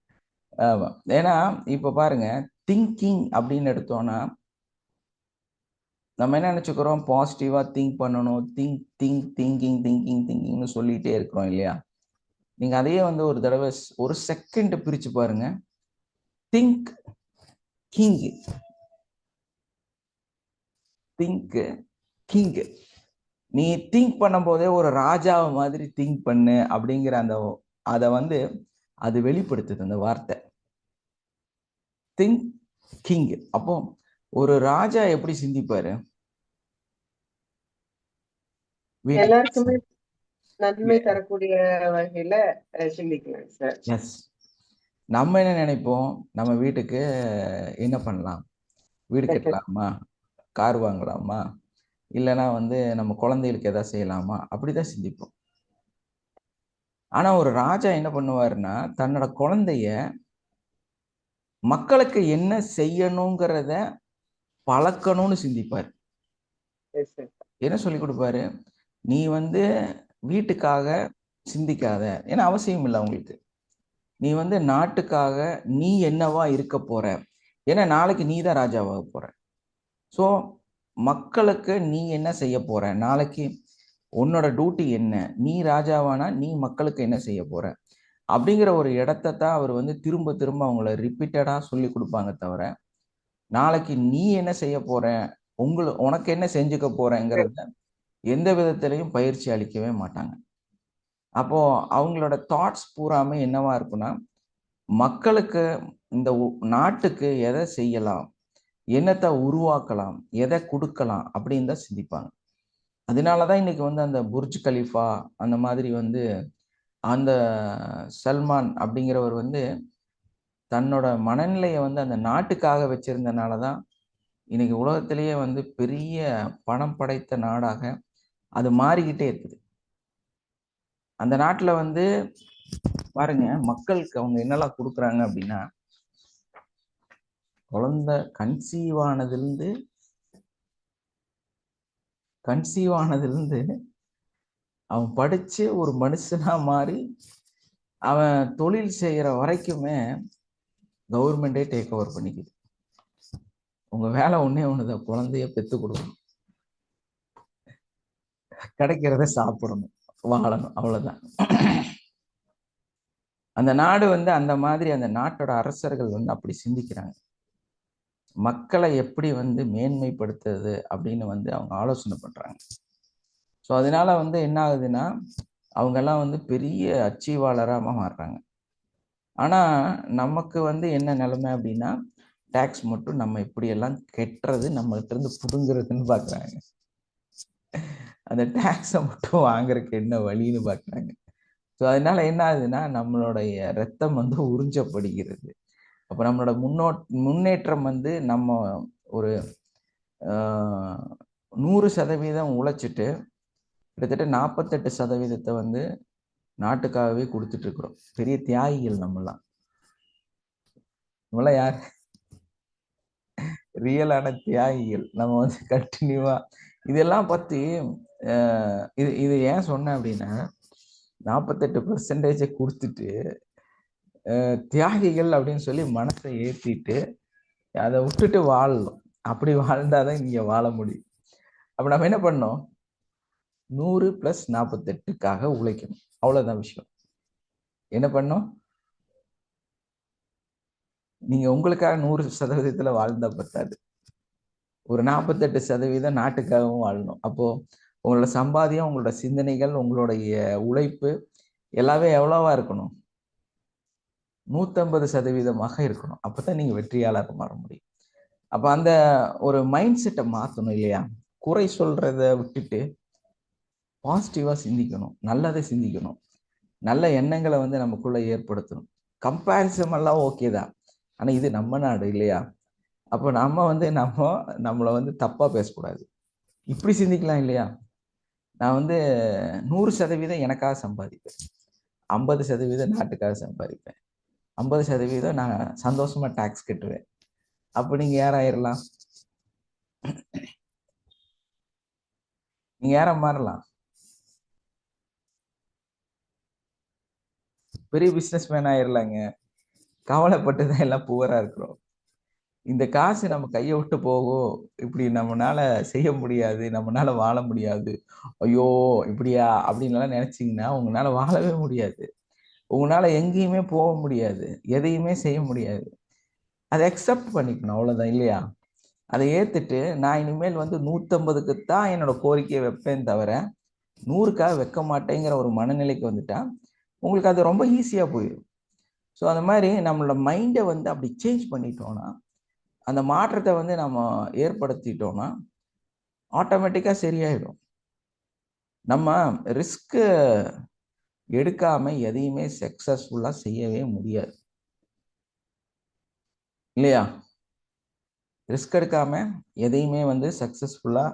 ஆமா, ஏன்னா இப்ப பாருங்க, திங்கிங் அப்படின்னு எடுத்தோம்னா நம்ம என்ன நினைச்சுக்கிறோம், பாசிட்டிவா திங்க் பண்ணணும், திங்கிங்னு சொல்லிட்டே இருக்கிறோம் இல்லையா? நீங்க அதையே வந்து ஒரு தடவை ஒரு செகண்ட் பிரிச்சு பாருங்க. Think king, think king. நீ திங்க் பண்ணும் போதே ஒரு ராஜாவை மாதிரி திங்க் பண்ணு அப்படிங்கிற அந்த அதை வந்து அது வெளிப்படுத்துது அந்த வார்த்தை திங்க் கிங். அப்போ ஒரு ராஜா எப்படி சிந்திப்பாரு? எல்லாருக்குமே நன்மை தரக்கூடிய வகையில சிந்திக்கலாம் சார். எஸ். நம்ம என்ன நினைப்போம், நம்ம வீட்டுக்கு என்ன பண்ணலாம், வீடு கட்டலாமா, கார் வாங்கலாமா, இல்லைன்னா வந்து நம்ம குழந்தைகளுக்கு எதாவது செய்யலாமா, அப்படிதான் சிந்திப்போம். ஆனா ஒரு ராஜா என்ன பண்ணுவாருன்னா தன்னோட குழந்தைய மக்களுக்கு என்ன செய்யணுங்கிறத பழக்கணும்னு சிந்திப்பார். என்ன சொல்லி கொடுப்பாரு, நீ வந்து வீட்டுக்காக சிந்திக்காத, ஏன்னா அவசியம் இல்லை அவங்களுக்கு. நீ வந்து நாட்டுக்காக நீ என்னவா இருக்க போற, ஏன்னா நாளைக்கு நீ தான் ராஜாவாக போற. ஸோ மக்களுக்கு நீ என்ன செய்ய போற, நாளைக்கு உன்னோட டியூட்டி என்ன, நீ ராஜாவானா நீ மக்களுக்கு என்ன செய்ய போற அப்படிங்கிற ஒரு இடத்தை தான் அவர் வந்து திரும்ப திரும்ப அவங்கள ரிப்பீட்டடா சொல்லி கொடுப்பாங்க. தவிர நாளைக்கு நீ என்ன செய்ய போற, உனக்கு என்ன செஞ்சுக்க போறேங்கிறத எந்த விதத்திலையும் பயிற்சி அளிக்கவே மாட்டாங்க. அப்போ அவங்களோட தாட்ஸ் பூராமே என்னவா இருக்குன்னா, மக்களுக்கு இந்த நாட்டுக்கு எதை செய்யலாம், என்னத்தை உருவாக்கலாம், எதை கொடுக்கலாம் அப்படின்னு தான் சிந்திப்பாங்க. அதனாலதான் இன்னைக்கு வந்து அந்த புர்ஜ் கலிஃபா அந்த மாதிரி வந்து அந்த சல்மான் அப்படிங்கிறவர் வந்து தன்னோட மனநிலையை வந்து அந்த நாட்டுக்காக வச்சிருந்தனாலதான் இன்னைக்கு உலகத்திலேயே வந்து பெரிய பணம் படைத்த நாடாக அது மாறிக்கிட்டே இருக்குது. அந்த நாட்டுல வந்து பாருங்க, மக்களுக்கு அவங்க என்னெல்லாம் கொடுக்குறாங்க அப்படின்னா, குழந்தை கன்சீவ் ஆனதிலிருந்து அவன் படிச்சு ஒரு மனுஷனா மாறி அவன் தொழில் செய்யற வரைக்குமே கவர்மெண்டே டேக் ஓவர் பண்ணிக்குது. உங்க வேலை ஒண்ணுதான், குழந்தைய பெத்து கொடுக்கணும், கிடைக்கிறத சாப்பிடணும், வாழணும், அவ்வளவுதான். அந்த நாடு வந்து அந்த மாதிரி, அந்த நாட்டோட அரசர்கள் வந்து அப்படி சிந்திக்கிறாங்க. மக்களை எப்படி வந்து மேன்மைப்படுத்துறது அப்படின்னு வந்து அவங்க ஆலோசனை பண்றாங்க. ஸோ அதனால வந்து என்ன ஆகுதுன்னா, அவங்கெல்லாம் வந்து பெரிய அச்சீவாளராக மாறுறாங்க. ஆனா நமக்கு வந்து என்ன நிலைமை அப்படின்னா, டாக்ஸ் மட்டும் நம்ம இப்படியெல்லாம் கெட்டுறது, நம்மகிட்ட இருந்து புடுங்குறதுன்னு பார்க்குறாங்க. அந்த டாக்ஸை மட்டும் வாங்குறதுக்கு என்ன வழின்னு பார்க்குறாங்க. ஸோ அதனால என்ன ஆகுதுன்னா, நம்மளுடைய ரத்தம் வந்து உறிஞ்சப்படுகிறது. அப்போ நம்மளோட முன்னேற்றம் வந்து நம்ம ஒரு 100% உழைச்சிட்டு கிட்டத்தட்ட 48% வந்து நாட்டுக்காகவே கொடுத்துட்டு இருக்கிறோம். பெரிய தியாகிகள் நம்மளாம். நம்மளாம் யார்? ரியலான தியாகிகள். நம்ம வந்து கண்டினியூவா இதெல்லாம் பத்தி இது இது ஏன் சொன்னேன் அப்படின்னா, 48% கொடுத்துட்டு தியாகிகள் அப்படின்னு சொல்லி மனசை ஏற்றிட்டு அதை விட்டுட்டு வாழணும். அப்படி வாழ்ந்தாதான் நீங்க வாழ முடியும். அப்ப நம்ம என்ன பண்ணோம்? 100 + 48க்காக உழைக்கணும். அவ்வளவுதான் விஷயம். என்ன பண்ணோம்? நீங்க உங்களுக்காக 100% வாழ்ந்தா பத்தாது. ஒரு 48% நாட்டுக்காகவும் வாழணும். அப்போ உங்களோட சம்பாத்தியம், உங்களோட சிந்தனைகள், உங்களுடைய உழைப்பு எல்லாமே எவ்வளவா இருக்கணும்? 150% இருக்கணும். அப்பதான் நீங்க வெற்றியாளர் மாற முடியும். அப்ப அந்த ஒரு மைண்ட் செட்டை மாத்தணும் இல்லையா? குறை சொல்றத விட்டுட்டு பாசிட்டிவா சிந்திக்கணும், நல்லதை சிந்திக்கணும், நல்ல எண்ணங்களை வந்து நமக்குள்ள ஏற்படுத்தணும். கம்பேரிசன் எல்லாம் ஓகே தான், ஆனா இது நம்ம நாடு இல்லையா? அப்போ நம்ம வந்து நம்மளை வந்து தப்பா பேசக்கூடாது. இப்படி சிந்திக்கலாம் இல்லையா? நான் வந்து 100% எனக்காக சம்பாதிப்பேன், 50% நாட்டுக்காக சம்பாதிப்பேன், 50% நான் சந்தோஷமா டாக்ஸ் கட்டுவேன். அப்ப நீங்க யாராயிரலாம்? நீங்க யாரா மாறலாம்? பெரிய பிசினஸ் மேன் ஆயிரலாங்க. கவலைப்பட்டுதான் எல்லாம் புவரா இருக்கிறோம். இந்த காசு நம்ம கையை விட்டு போகும், இப்படி நம்மளால செய்ய முடியாது, நம்மளால வாழ முடியாது, ஐயோ இப்படியா அப்படின்னு நினைச்சீங்கன்னா உங்களால வாழவே முடியாது. உங்களால எங்கேயுமே போக முடியாது, எதையுமே செய்ய முடியாது. அதை அக்செப்ட் பண்ணிக்கணும், அவ்வளவுதான் இல்லையா? அதை ஏத்துட்டு நான் இனிமேல் வந்து 150க்கு தான் என்னோட கோரிக்கையை வைப்பேன் தவிர 100க்காக வைக்க மாட்டேங்கிற ஒரு மனநிலைக்கு வந்துட்டா உங்களுக்கு அது ரொம்ப ஈஸியா போயிடும். ஸோ அந்த மாதிரி நம்மளோட மைண்டை வந்து அப்படி சேஞ்ச் பண்ணிட்டோம்னா, அந்த மாற்றத்தை வந்து நம்ம ஏற்படுத்திட்டோம்னா ஆட்டோமேட்டிக்கா சரியாயிடும். நம்ம ரிஸ்க் எடுக்காம எதையுமே சக்சஸ்ஃபுல்லா செய்யவே முடியாது இல்லையா? ரிஸ்க் எடுக்காம எதையுமே வந்து சக்சஸ்ஃபுல்லா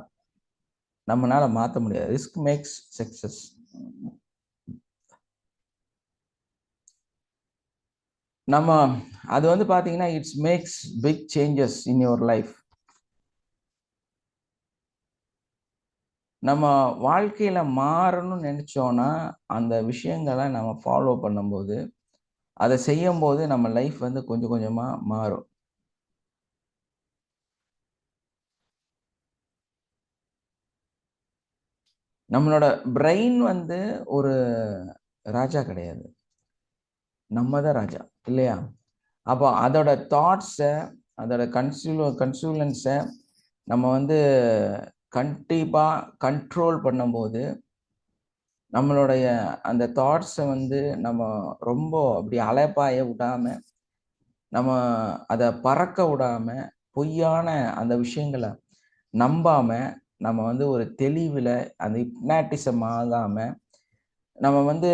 நம்மளால மாற்ற முடியாது. Risk makes success. நம்ம அது வந்து பாத்தீங்கன்னா it's makes big changes in your life. நம்ம வாழ்க்கையில மாறணும்னு நினைச்சோம்னா அந்த விஷயங்களை நம்ம ஃபாலோ பண்ணும்போது, அதை செய்யும் போது நம்ம லைஃப் வந்து கொஞ்சம் கொஞ்சமா மாறும். நம்மளோட பிரெயின் வந்து ஒரு ராஜா கிடையாது, நம்ம தான் ராஜா இல்லையா? அப்போ அதோட தாட்ஸை, அதோட கன்சூலன்ஸை நம்ம வந்து கண்டிப்பா கண்ட்ரோல் பண்ணும்போது நம்மளுடைய அந்த தாட்ஸை வந்து நம்ம ரொம்ப அப்படி அலைப்பாய விடாம, நம்ம அதை பறக்க விடாம, பொய்யான அந்த விஷயங்களை நம்பாம, நம்ம வந்து ஒரு தெளிவில் அந்த ஹிப்னாட்டிசம் ஆகாம நம்ம வந்து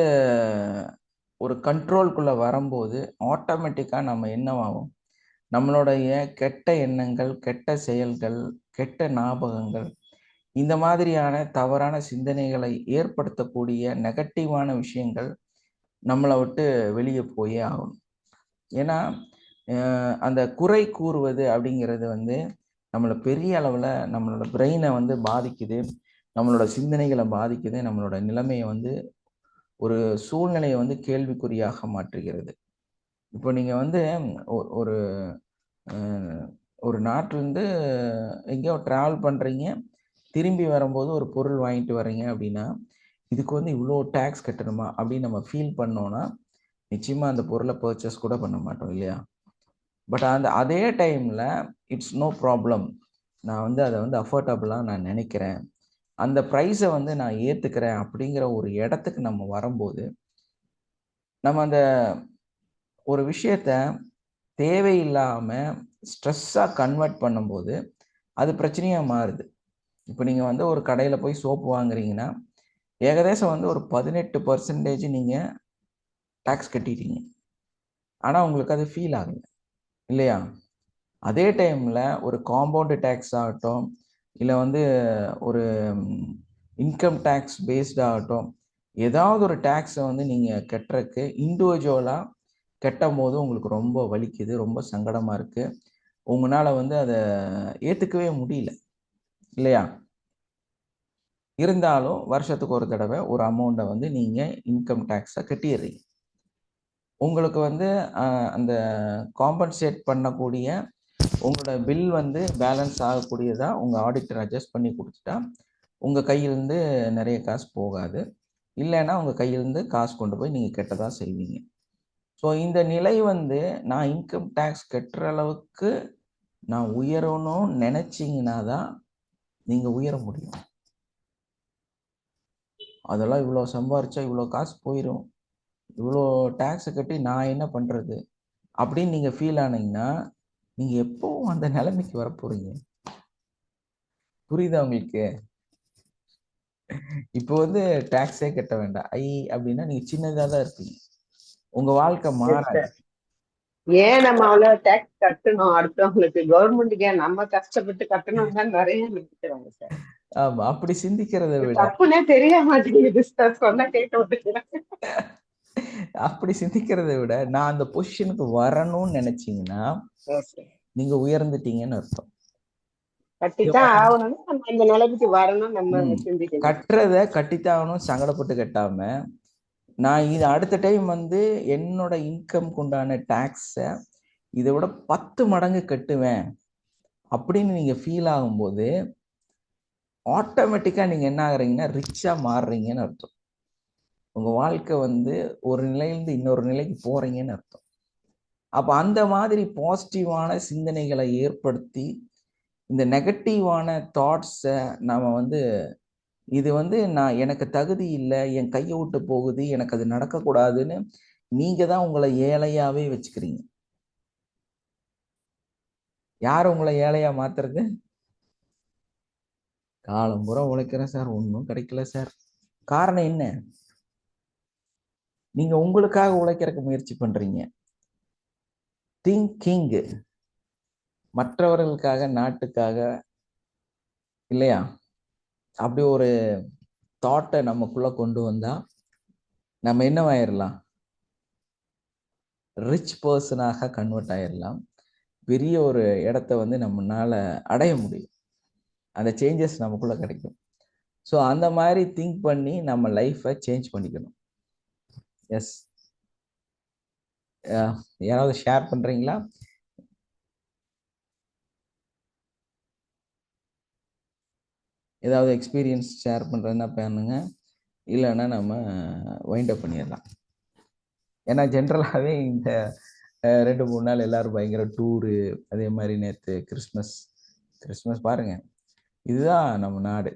ஒரு கண்ட்ரோல்குள்ள வரும்போது ஆட்டோமேட்டிக்கா நம்ம என்னவாகும்? நம்மளுடைய கெட்ட எண்ணங்கள், கெட்ட செயல்கள், கெட்ட ஞாபகங்கள், இந்த மாதிரியான தவறான சிந்தனைகளை ஏற்படுத்தக்கூடிய நெகட்டிவான விஷயங்கள் நம்மளை விட்டு வெளியே போயே ஆகணும். ஏன்னா அந்த குறை கூறுவது அப்படிங்கிறது வந்து நம்மளை பெரிய அளவில் நம்மளோட பிரெயினை வந்து பாதிக்குது, நம்மளோட சிந்தனைகளை பாதிக்குது, நம்மளோட நிலைமையை வந்து ஒரு சூழ்நிலையை வந்து கேள்விக்குறியாக மாற்றுகிறது. இப்போ நீங்க வந்து ஒரு ஒரு நாட்டிலேருந்து எங்கேயோ ட்ராவல் பண்ணுறீங்க, திரும்பி வரும்போது ஒரு பொருள் வாங்கிட்டு வர்றீங்க அப்படின்னா, இதுக்கு வந்து இவ்வளோ டேக்ஸ் கட்டணுமா அப்படின்னு நம்ம ஃபீல் பண்ணோன்னா நிச்சயமாக அந்த பொருளை பர்ச்சேஸ் கூட பண்ண மாட்டோம் இல்லையா? பட் அதே டைமில் இட்ஸ் நோ ப்ராப்ளம், நான் வந்து அதை வந்து அஃபோர்டபுளாக நான் நினைக்கிறேன், அந்த ப்ரைஸை வந்து நான் ஏற்றுக்கிறேன் அப்படிங்கிற ஒரு இடத்துக்கு நம்ம வரும்போது, நம்ம அந்த ஒரு விஷயத்த தேவையில்லாமல் ஸ்ட்ரெஸ்ஸாக கன்வெர்ட் பண்ணும்போது அது பிரச்சனையாக மாறுது. இப்போ நீங்கள் வந்து ஒரு கடையில் போய் சோப்பு வாங்குறீங்கன்னா ஏகதேசம் வந்து ஒரு 18% நீங்கள் டேக்ஸ் கட்டிட்டீங்க, ஆனால் உங்களுக்கு அது ஃபீல் ஆகலை இல்லையா? அதே டைமில் ஒரு காம்பவுண்டு டேக்ஸ் ஆகட்டும், இல்லை வந்து ஒரு இன்கம் டேக்ஸ் பேஸ்டாகட்டும், ஏதாவது ஒரு டேக்ஸை வந்து நீங்கள் கட்டுறதுக்கு இண்டிவிஜுவலாக கட்டும் போது உங்களுக்கு ரொம்ப வலிக்குது, ரொம்ப சங்கடமாக இருக்குது, உங்களால் வந்து அதை ஏற்றுக்கவே முடியல இல்லையா? இருந்தாலும் வருஷத்துக்கு ஒரு தடவை ஒரு அமௌண்ட்டை வந்து நீங்கள் இன்கம் டேக்ஸை கட்டிடுறீங்க. உங்களுக்கு வந்து அந்த காம்பன்சேட் பண்ணக்கூடிய உங்களோட பில் வந்து பேலன்ஸ் ஆகக்கூடியதாக உங்கள் ஆடிட்டர் அட்ஜஸ்ட் பண்ணி கொடுத்துட்டா உங்கள் கையிலேருந்து நிறைய காசு போகாது. இல்லைன்னா உங்கள் கையிலேருந்து காசு கொண்டு போய் நீங்கள் கெட்டதாக செய்வீங்க. ஸோ இந்த நிலை வந்து நான் இன்கம் டேக்ஸ் கட்டுற அளவுக்கு நான் உயரணும்னு நினச்சிங்கன்னா தான் நீங்கள் உயர முடியும். அதெல்லாம் இவ்வளோ சம்பாரிச்சா இவ்வளோ காசு போயிடும், இவ்வளோ டேக்ஸை கட்டி நான் என்ன பண்ணுறது அப்படின்னு நீங்கள் ஃபீல் ஆனீங்கன்னா நீங்கள் எப்பவும் அந்த நிலைமைக்கு வரப்போறீங்க. புரியுதா உங்களுக்கு? இப்போ வந்து டேக்ஸே கட்ட வேண்டாம் அப்படின்னா நீங்கள் சின்னதாக தான் இருப்பீங்க, உங்கள் வாழ்க்கை மாறாது. ஏன் நம்ம அவ்வளவு டேக்ஸ் கட்டணும் அடுத்தவங்களுக்கு? கவர்மெண்ட்டுக்கு நம்ம கஷ்டப்பட்டு கட்டணும் தான் நிறைய நினைக்கிறாங்க சார். ஆமா, அப்படி சிந்திக்கிறதை விட தப்புனே தெரிய மாட்டேங்குது சார், சொன்னா கேட்க மாட்டேங்கிறாங்க. அப்படி சிந்திக்கிறதை விட நான் அந்த பொசிஷனுக்கு வரணும்னு நினைச்சீங்கன்னா நீங்க உயர்ந்துட்டீங்கன்னு அர்த்தம். கட்டித்தான் ஆகணும், நம்ம இந்த நிலைமைக்கு வரணும் நம்ம சிந்திக்கணும். கட்டுறத கட்டித்தாகணும் சங்கடப்பட்டு கட்டாம, நான் இது அடுத்த டைம் வந்து என்னோட இன்கம்க்கு உண்டான டேக்ஸை இதை விட 10 மடங்கு கட்டுவேன் அப்படின்னு நீங்க ஃபீல் ஆகும்போது ஆட்டோமேட்டிக்கா நீங்க என்ன ஆகுறீங்கன்னா ரிச்சா மாறுறீங்கன்னு அர்த்தம். உங்க வாழ்க்கை வந்து ஒரு நிலையிலிருந்து இன்னொரு நிலைக்கு போறீங்கன்னு அர்த்தம். அப்ப அந்த மாதிரி பாசிட்டிவான சிந்தனைகளை ஏற்படுத்தி இந்த நெகட்டிவான தாட்ஸை நாம வந்து இது வந்து நான் எனக்கு தகுதி இல்லை, என் கையை விட்டு போகுது, எனக்கு அது நடக்கக்கூடாதுன்னு நீங்க தான் உங்களை ஏழையாவே வச்சுக்கிறீங்க. யார் உங்களை ஏழையா மாத்துறது? காலம் பூரா உழைக்கிறேன் சார், ஒன்றும் கிடைக்கல சார். காரணம் என்ன? நீங்க உங்களுக்காக உழைக்கிறதுக்கு முயற்சி பண்றீங்க. திங்கிங் மற்றவர்களுக்காக, நாட்டுக்காக இல்லையா? அப்படி ஒரு தாட்டை நமக்குள்ள கொண்டு வந்தா நம்ம என்னவாயிரலாம்? ரிச் பர்சனாக கன்வெர்ட் ஆயிடலாம். பெரிய ஒரு இடத்த வந்து நம்மளால அடைய முடியும். அந்த சேஞ்சஸ் நமக்குள்ள கிடைக்கும். ஸோ அந்த மாதிரி திங்க் பண்ணி நம்ம லைஃப்பை சேஞ்ச் பண்ணிக்கணும். எஸ், யாராவது ஷேர் பண்றீங்களா? ஏதாவது எக்ஸ்பீரியன்ஸ் ஷேர் பண்ணுறதுன்னா பண்ணுங்க, இல்லைன்னா நம்ம வைண்ட் அப் பண்ணிடலாம். ஏன்னா ஜென்ரலாகவே இந்த 2-3 நாள் எல்லாரும் பயங்கர டூரு, அதே மாதிரி நேற்று கிறிஸ்மஸ் பாருங்க, இதுதான் நம்ம நாடு.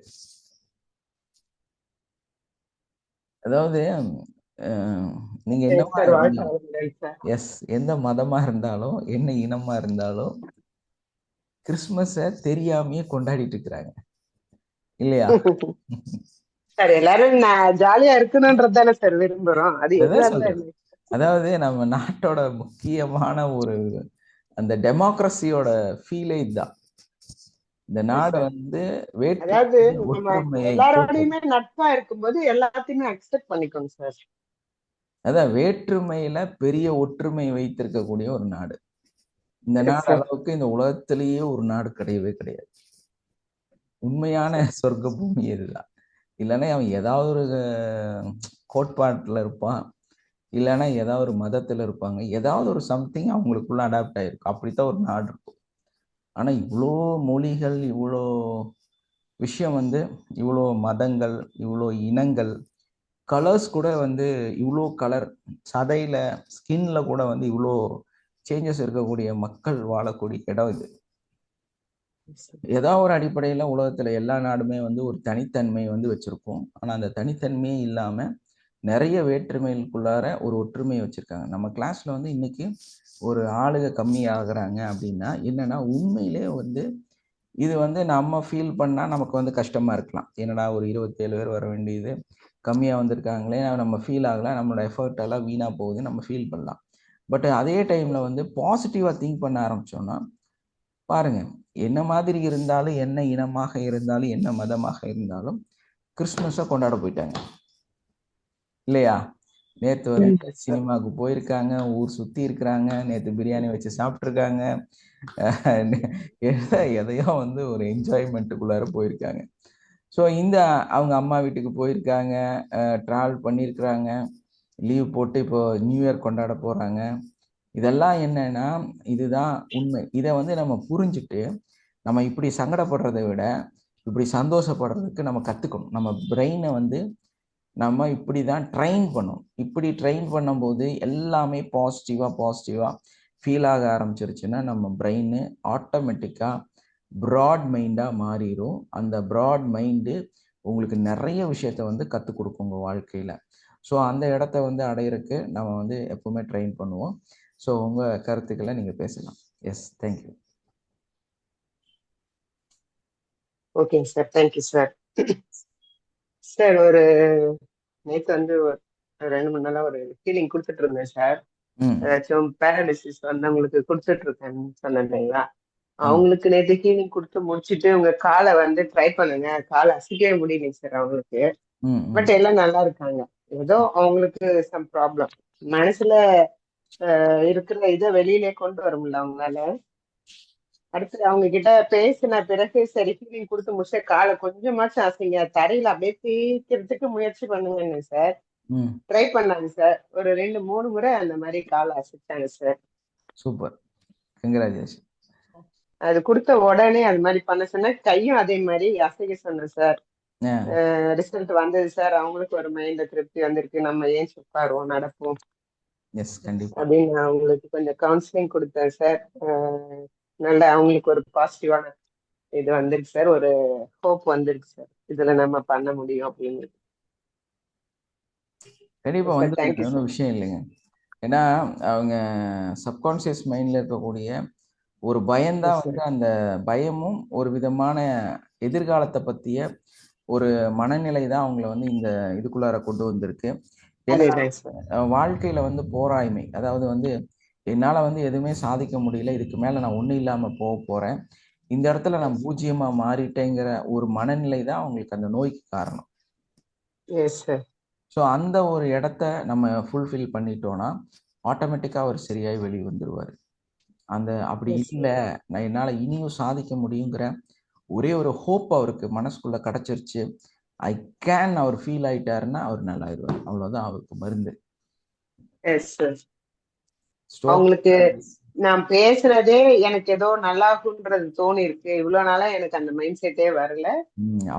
அதாவது நீங்க என்னமா எஸ் எந்த மதமா இருந்தாலும் என்ன இனமா இருந்தாலும் கிறிஸ்மஸை தெரியாமையே கொண்டாடிட்டு இருக்கிறாங்க இல்லையா? சார் எல்லாரும் ஜாலியா இருக்கணும்ன்றது தானே சார் விரும்புறோம். அதாவது நம்ம நாட்டோட முக்கியமான ஒரு அந்த டெமோக்ரஸியோட ஃபீலே இதுதான். இந்த நாடு வந்து எல்லாரோடையுமே நட்பா இருக்கும்போது எல்லாத்தையுமே அக்செப்ட் பண்ணிக்கணும் சார். அதான் வேற்றுமையில பெரிய ஒற்றுமை வைத்திருக்கக்கூடிய ஒரு நாடு. இந்த நாடு அளவுக்கு இந்த உலகத்திலேயே ஒரு நாடு கிடையவே கிடையாது. உண்மையான சொர்க்க பூமி இதுதான். இல்லைன்னா அவன் ஏதாவது ஒரு கோட்பாட்டில் இருப்பான், இல்லைன்னா ஏதாவது ஒரு மதத்தில் இருப்பாங்க, ஏதாவது ஒரு சம்திங் அவங்களுக்குள்ள அடாப்ட் ஆகிருக்கும். அப்படித்தான் ஒரு நாடு இருக்கும். ஆனால் இவ்வளோ மொழிகள், இவ்வளோ விஷயம் வந்து இவ்வளோ மதங்கள், இவ்வளோ இனங்கள், கலர்ஸ் கூட வந்து இவ்வளோ கலர், சதையில் ஸ்கின்ல கூட வந்து இவ்வளோ சேஞ்சஸ் இருக்கக்கூடிய மக்கள் வாழக்கூடிய இடம் இது. ஏதாவது ஒரு அடிப்படையில் உலகத்தில் எல்லா நாடுமே வந்து ஒரு தனித்தன்மை வந்து வச்சுருக்கோம். ஆனால் அந்த தனித்தன்மையே இல்லாமல் நிறைய வேற்றுமைகளுக்குள்ளார ஒரு ஒற்றுமையை வச்சுருக்காங்க. நம்ம கிளாஸில் வந்து இன்னைக்கு ஒரு ஆளுக கம்மி ஆகுறாங்க அப்படின்னா என்னன்னா, உண்மையிலே வந்து இது வந்து நம்ம ஃபீல் பண்ணால் நமக்கு வந்து கஷ்டமாக இருக்கலாம். என்னடா ஒரு 27 பேர் வர வேண்டியது கம்மியாக வந்திருக்காங்களே, நம்ம ஃபீல் ஆகலாம், நம்மளோட எஃபர்ட் எல்லாம் வீணாக போகுது, நம்ம ஃபீல் பண்ணலாம். பட் அதே டைமில் வந்து பாசிட்டிவாக திங்க் பண்ண ஆரம்பித்தோன்னா பாருங்க, என்ன மாதிரி இருந்தாலும், என்ன இனமாக இருந்தாலும், என்ன மதமாக இருந்தாலும் கிறிஸ்மஸை கொண்டாட போயிட்டாங்க இல்லையா? நேற்று வந்து சினிமாவுக்கு போயிருக்காங்க, ஊர் சுற்றி இருக்கிறாங்க, நேற்று பிரியாணி வச்சு சாப்பிட்ருக்காங்க, எதையோ வந்து ஒரு என்ஜாய்மெண்ட்டுக்குள்ளார போயிருக்காங்க. ஸோ இந்த அவங்க அம்மா வீட்டுக்கு போயிருக்காங்க, ட்ராவல் பண்ணியிருக்கிறாங்க, லீவ் போட்டு இப்போ நியூ இயர் கொண்டாட போகிறாங்க. இதெல்லாம் என்னன்னா இதுதான் உண்மை. இதை வந்து நம்ம புரிஞ்சுட்டு நம்ம இப்படி சங்கடப்படுறதை விட இப்படி சந்தோஷப்படுறதுக்கு நம்ம கற்றுக்கணும். நம்ம பிரெயினை வந்து நம்ம இப்படி தான் ட்ரெயின் பண்ணணும். இப்படி ட்ரெயின் பண்ணும்போது எல்லாமே பாசிட்டிவாக ஃபீல் ஆக ஆரம்பிச்சிருச்சுன்னா நம்ம பிரெயின் ஆட்டோமேட்டிக்காக ப்ராட் மைண்டாக மாறிடும். அந்த ப்ராட் மைண்டு உங்களுக்கு நிறைய விஷயத்த வந்து கற்றுக் கொடுக்கும் உங்கள் வாழ்க்கையில். ஸோ அந்த இடத்த வந்து அடையிறதுக்கு நம்ம வந்து எப்பவுமே ட்ரெயின் பண்ணுவோம். ஸோ உங்கள் கருத்துக்களை நீங்கள் பேசலாம். Yes, thank you. ஓகேங்க சார், தேங்க்யூ சார். சார் ஒரு நேற்று வந்து ஒரு 2-3 நாளா ஒரு ஹீலிங் கொடுத்துட்டு இருந்தேன் சார். ஏதாச்சும் பேரலிசிஸ் வந்தவங்களுக்கு கொடுத்துட்டு இருக்கேன்னு சொன்னேன் இல்லைங்களா? அவங்களுக்கு நேற்று ஹீலிங் கொடுத்து முடிச்சுட்டு உங்க காலை வந்து ட்ரை பண்ணுங்க, காலை அசைக்கவே முடியலைங்க சார் அவங்களுக்கு. பட் எல்லாம் நல்லா இருக்காங்க. ஏதோ அவங்களுக்கு சம் ப்ராப்ளம் மனசுல இருக்கிற இதை வெளியிலே கொண்டு வர முடியல அவங்களால. அடுத்து அவங்க கிட்ட பேசின பிறகு சரி ஹீலிங் கொடுத்து முடிச்ச காலை கொஞ்சமாச்சும் அசைங்க, தரையில அப்படியே தேய்க்கிறதுக்கு முயற்சி பண்ணுங்கன்னு சார் ட்ரை பண்ணாங்க சார். ஒரு 2-3 முறை அந்த மாதிரி காலை அசைச்சாங்க சார். Super, congratulation. அது கொடுத்த உடனே அது மாதிரி பண்ண சொன்ன, கையும் அதே மாதிரி அசைக்க சொன்னேன் சார். ரிசல்ட் வந்தது சார். அவங்களுக்கு ஒரு மைண்ட்ல திருப்தி வந்திருக்கு, நம்ம ஏன் உட்காருவோம், நடப்போம் அப்படின்னு அவங்களுக்கு கொஞ்சம் கவுன்சிலிங் கொடுத்தேன் சார். நல்ல அவங்களுக்கு ஒரு பாசிட்டிவான இது வந்துருக்கு சார், ஒரு ஹோப் வந்துருக்கு சார், இதுல நம்ம பண்ண முடியும் அப்படின்னு. கண்டிப்பா வந்து ஒன்றும் விஷயம் இல்லைங்க. ஏன்னா அவங்க சப்கான்சியஸ் மைண்ட்ல இருக்கக்கூடிய ஒரு பயம்தான் வந்து அந்த பயமும் ஒரு விதமான எதிர்காலத்தை பற்றிய ஒரு மனநிலை தான் அவங்கள வந்து இந்த இதுக்குள்ளார கொண்டு வந்திருக்கு. வாழ்க்கையில வந்து போராய்மை, அதாவது வந்து என்னால வந்து எதுவுமே சாதிக்க முடியல, இதுக்கு மேல நான் ஒன்றும் இல்லாம போக போறேன், இந்த இடத்துல நான் பூஜ்ஜியமா மாறிட்டேங்கிற ஒரு மனநிலை தான் அவங்களுக்கு அந்த நோய்க்கு காரணம். ஸோ அந்த ஒரு இடத்த நம்ம ஃபுல்ஃபில் பண்ணிட்டோம்னா ஆட்டோமேட்டிக்காக அவர் சரியாகி வெளியே வந்துடுவார். அந்த அப்படி இல்லை, நான் என்னால் இனியும் சாதிக்க முடியுங்கிற ஒரே ஒரு ஹோப் அவருக்கு மனசுக்குள்ள கிடைச்சிருச்சு, ஐ கேன் அவர் ஃபீல் ஆயிட்டாருன்னா அவர் நல்லா ஆயிடுவார். அவ்வளோதான் அவருக்கு மருந்து. அவங்களுக்கு நான் பேசுறதே எனக்கு ஏதோ நல்லாகுன்றது தோணி இருக்கு. இவ்வளவு நாளா எனக்கு அந்த மைண்ட் செட்டே வரல,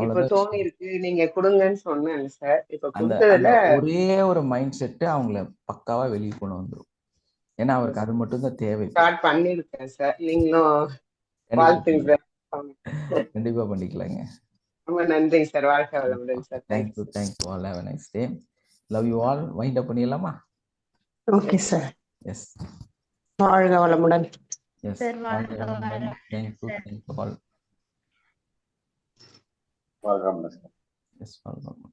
இப்ப தோணி இருக்கு, நீங்க கொடுங்கன்னு சொன்னேன் சார். இப்ப கொடுத்ததுல ஒரே ஒரு மைண்ட் செட்டு அவங்கள பக்காவா வெளியே கொண்டு வந்துடும். ஏன்னா அவருக்கு அது மட்டும் தான் தேவை. ஸ்டார்ட் பண்ணிருக்கேன் சார், நீங்களும் வாழ்த்துங்க சார். கண்டிப்பா பண்ணிக்கலாங்க. ரொம்ப நன்றிங்க சார், வாழ்க்கை வளமுடன் sir. Thank you, all have a nice day. Love you all. Wind up பண்ணிடலாமா? Okay sir. எஸ், வாழ்க வளமுடன். Yes, thank you all. வாழ்க வளமுடன். எஸ், வாழ்க வளமுடன்.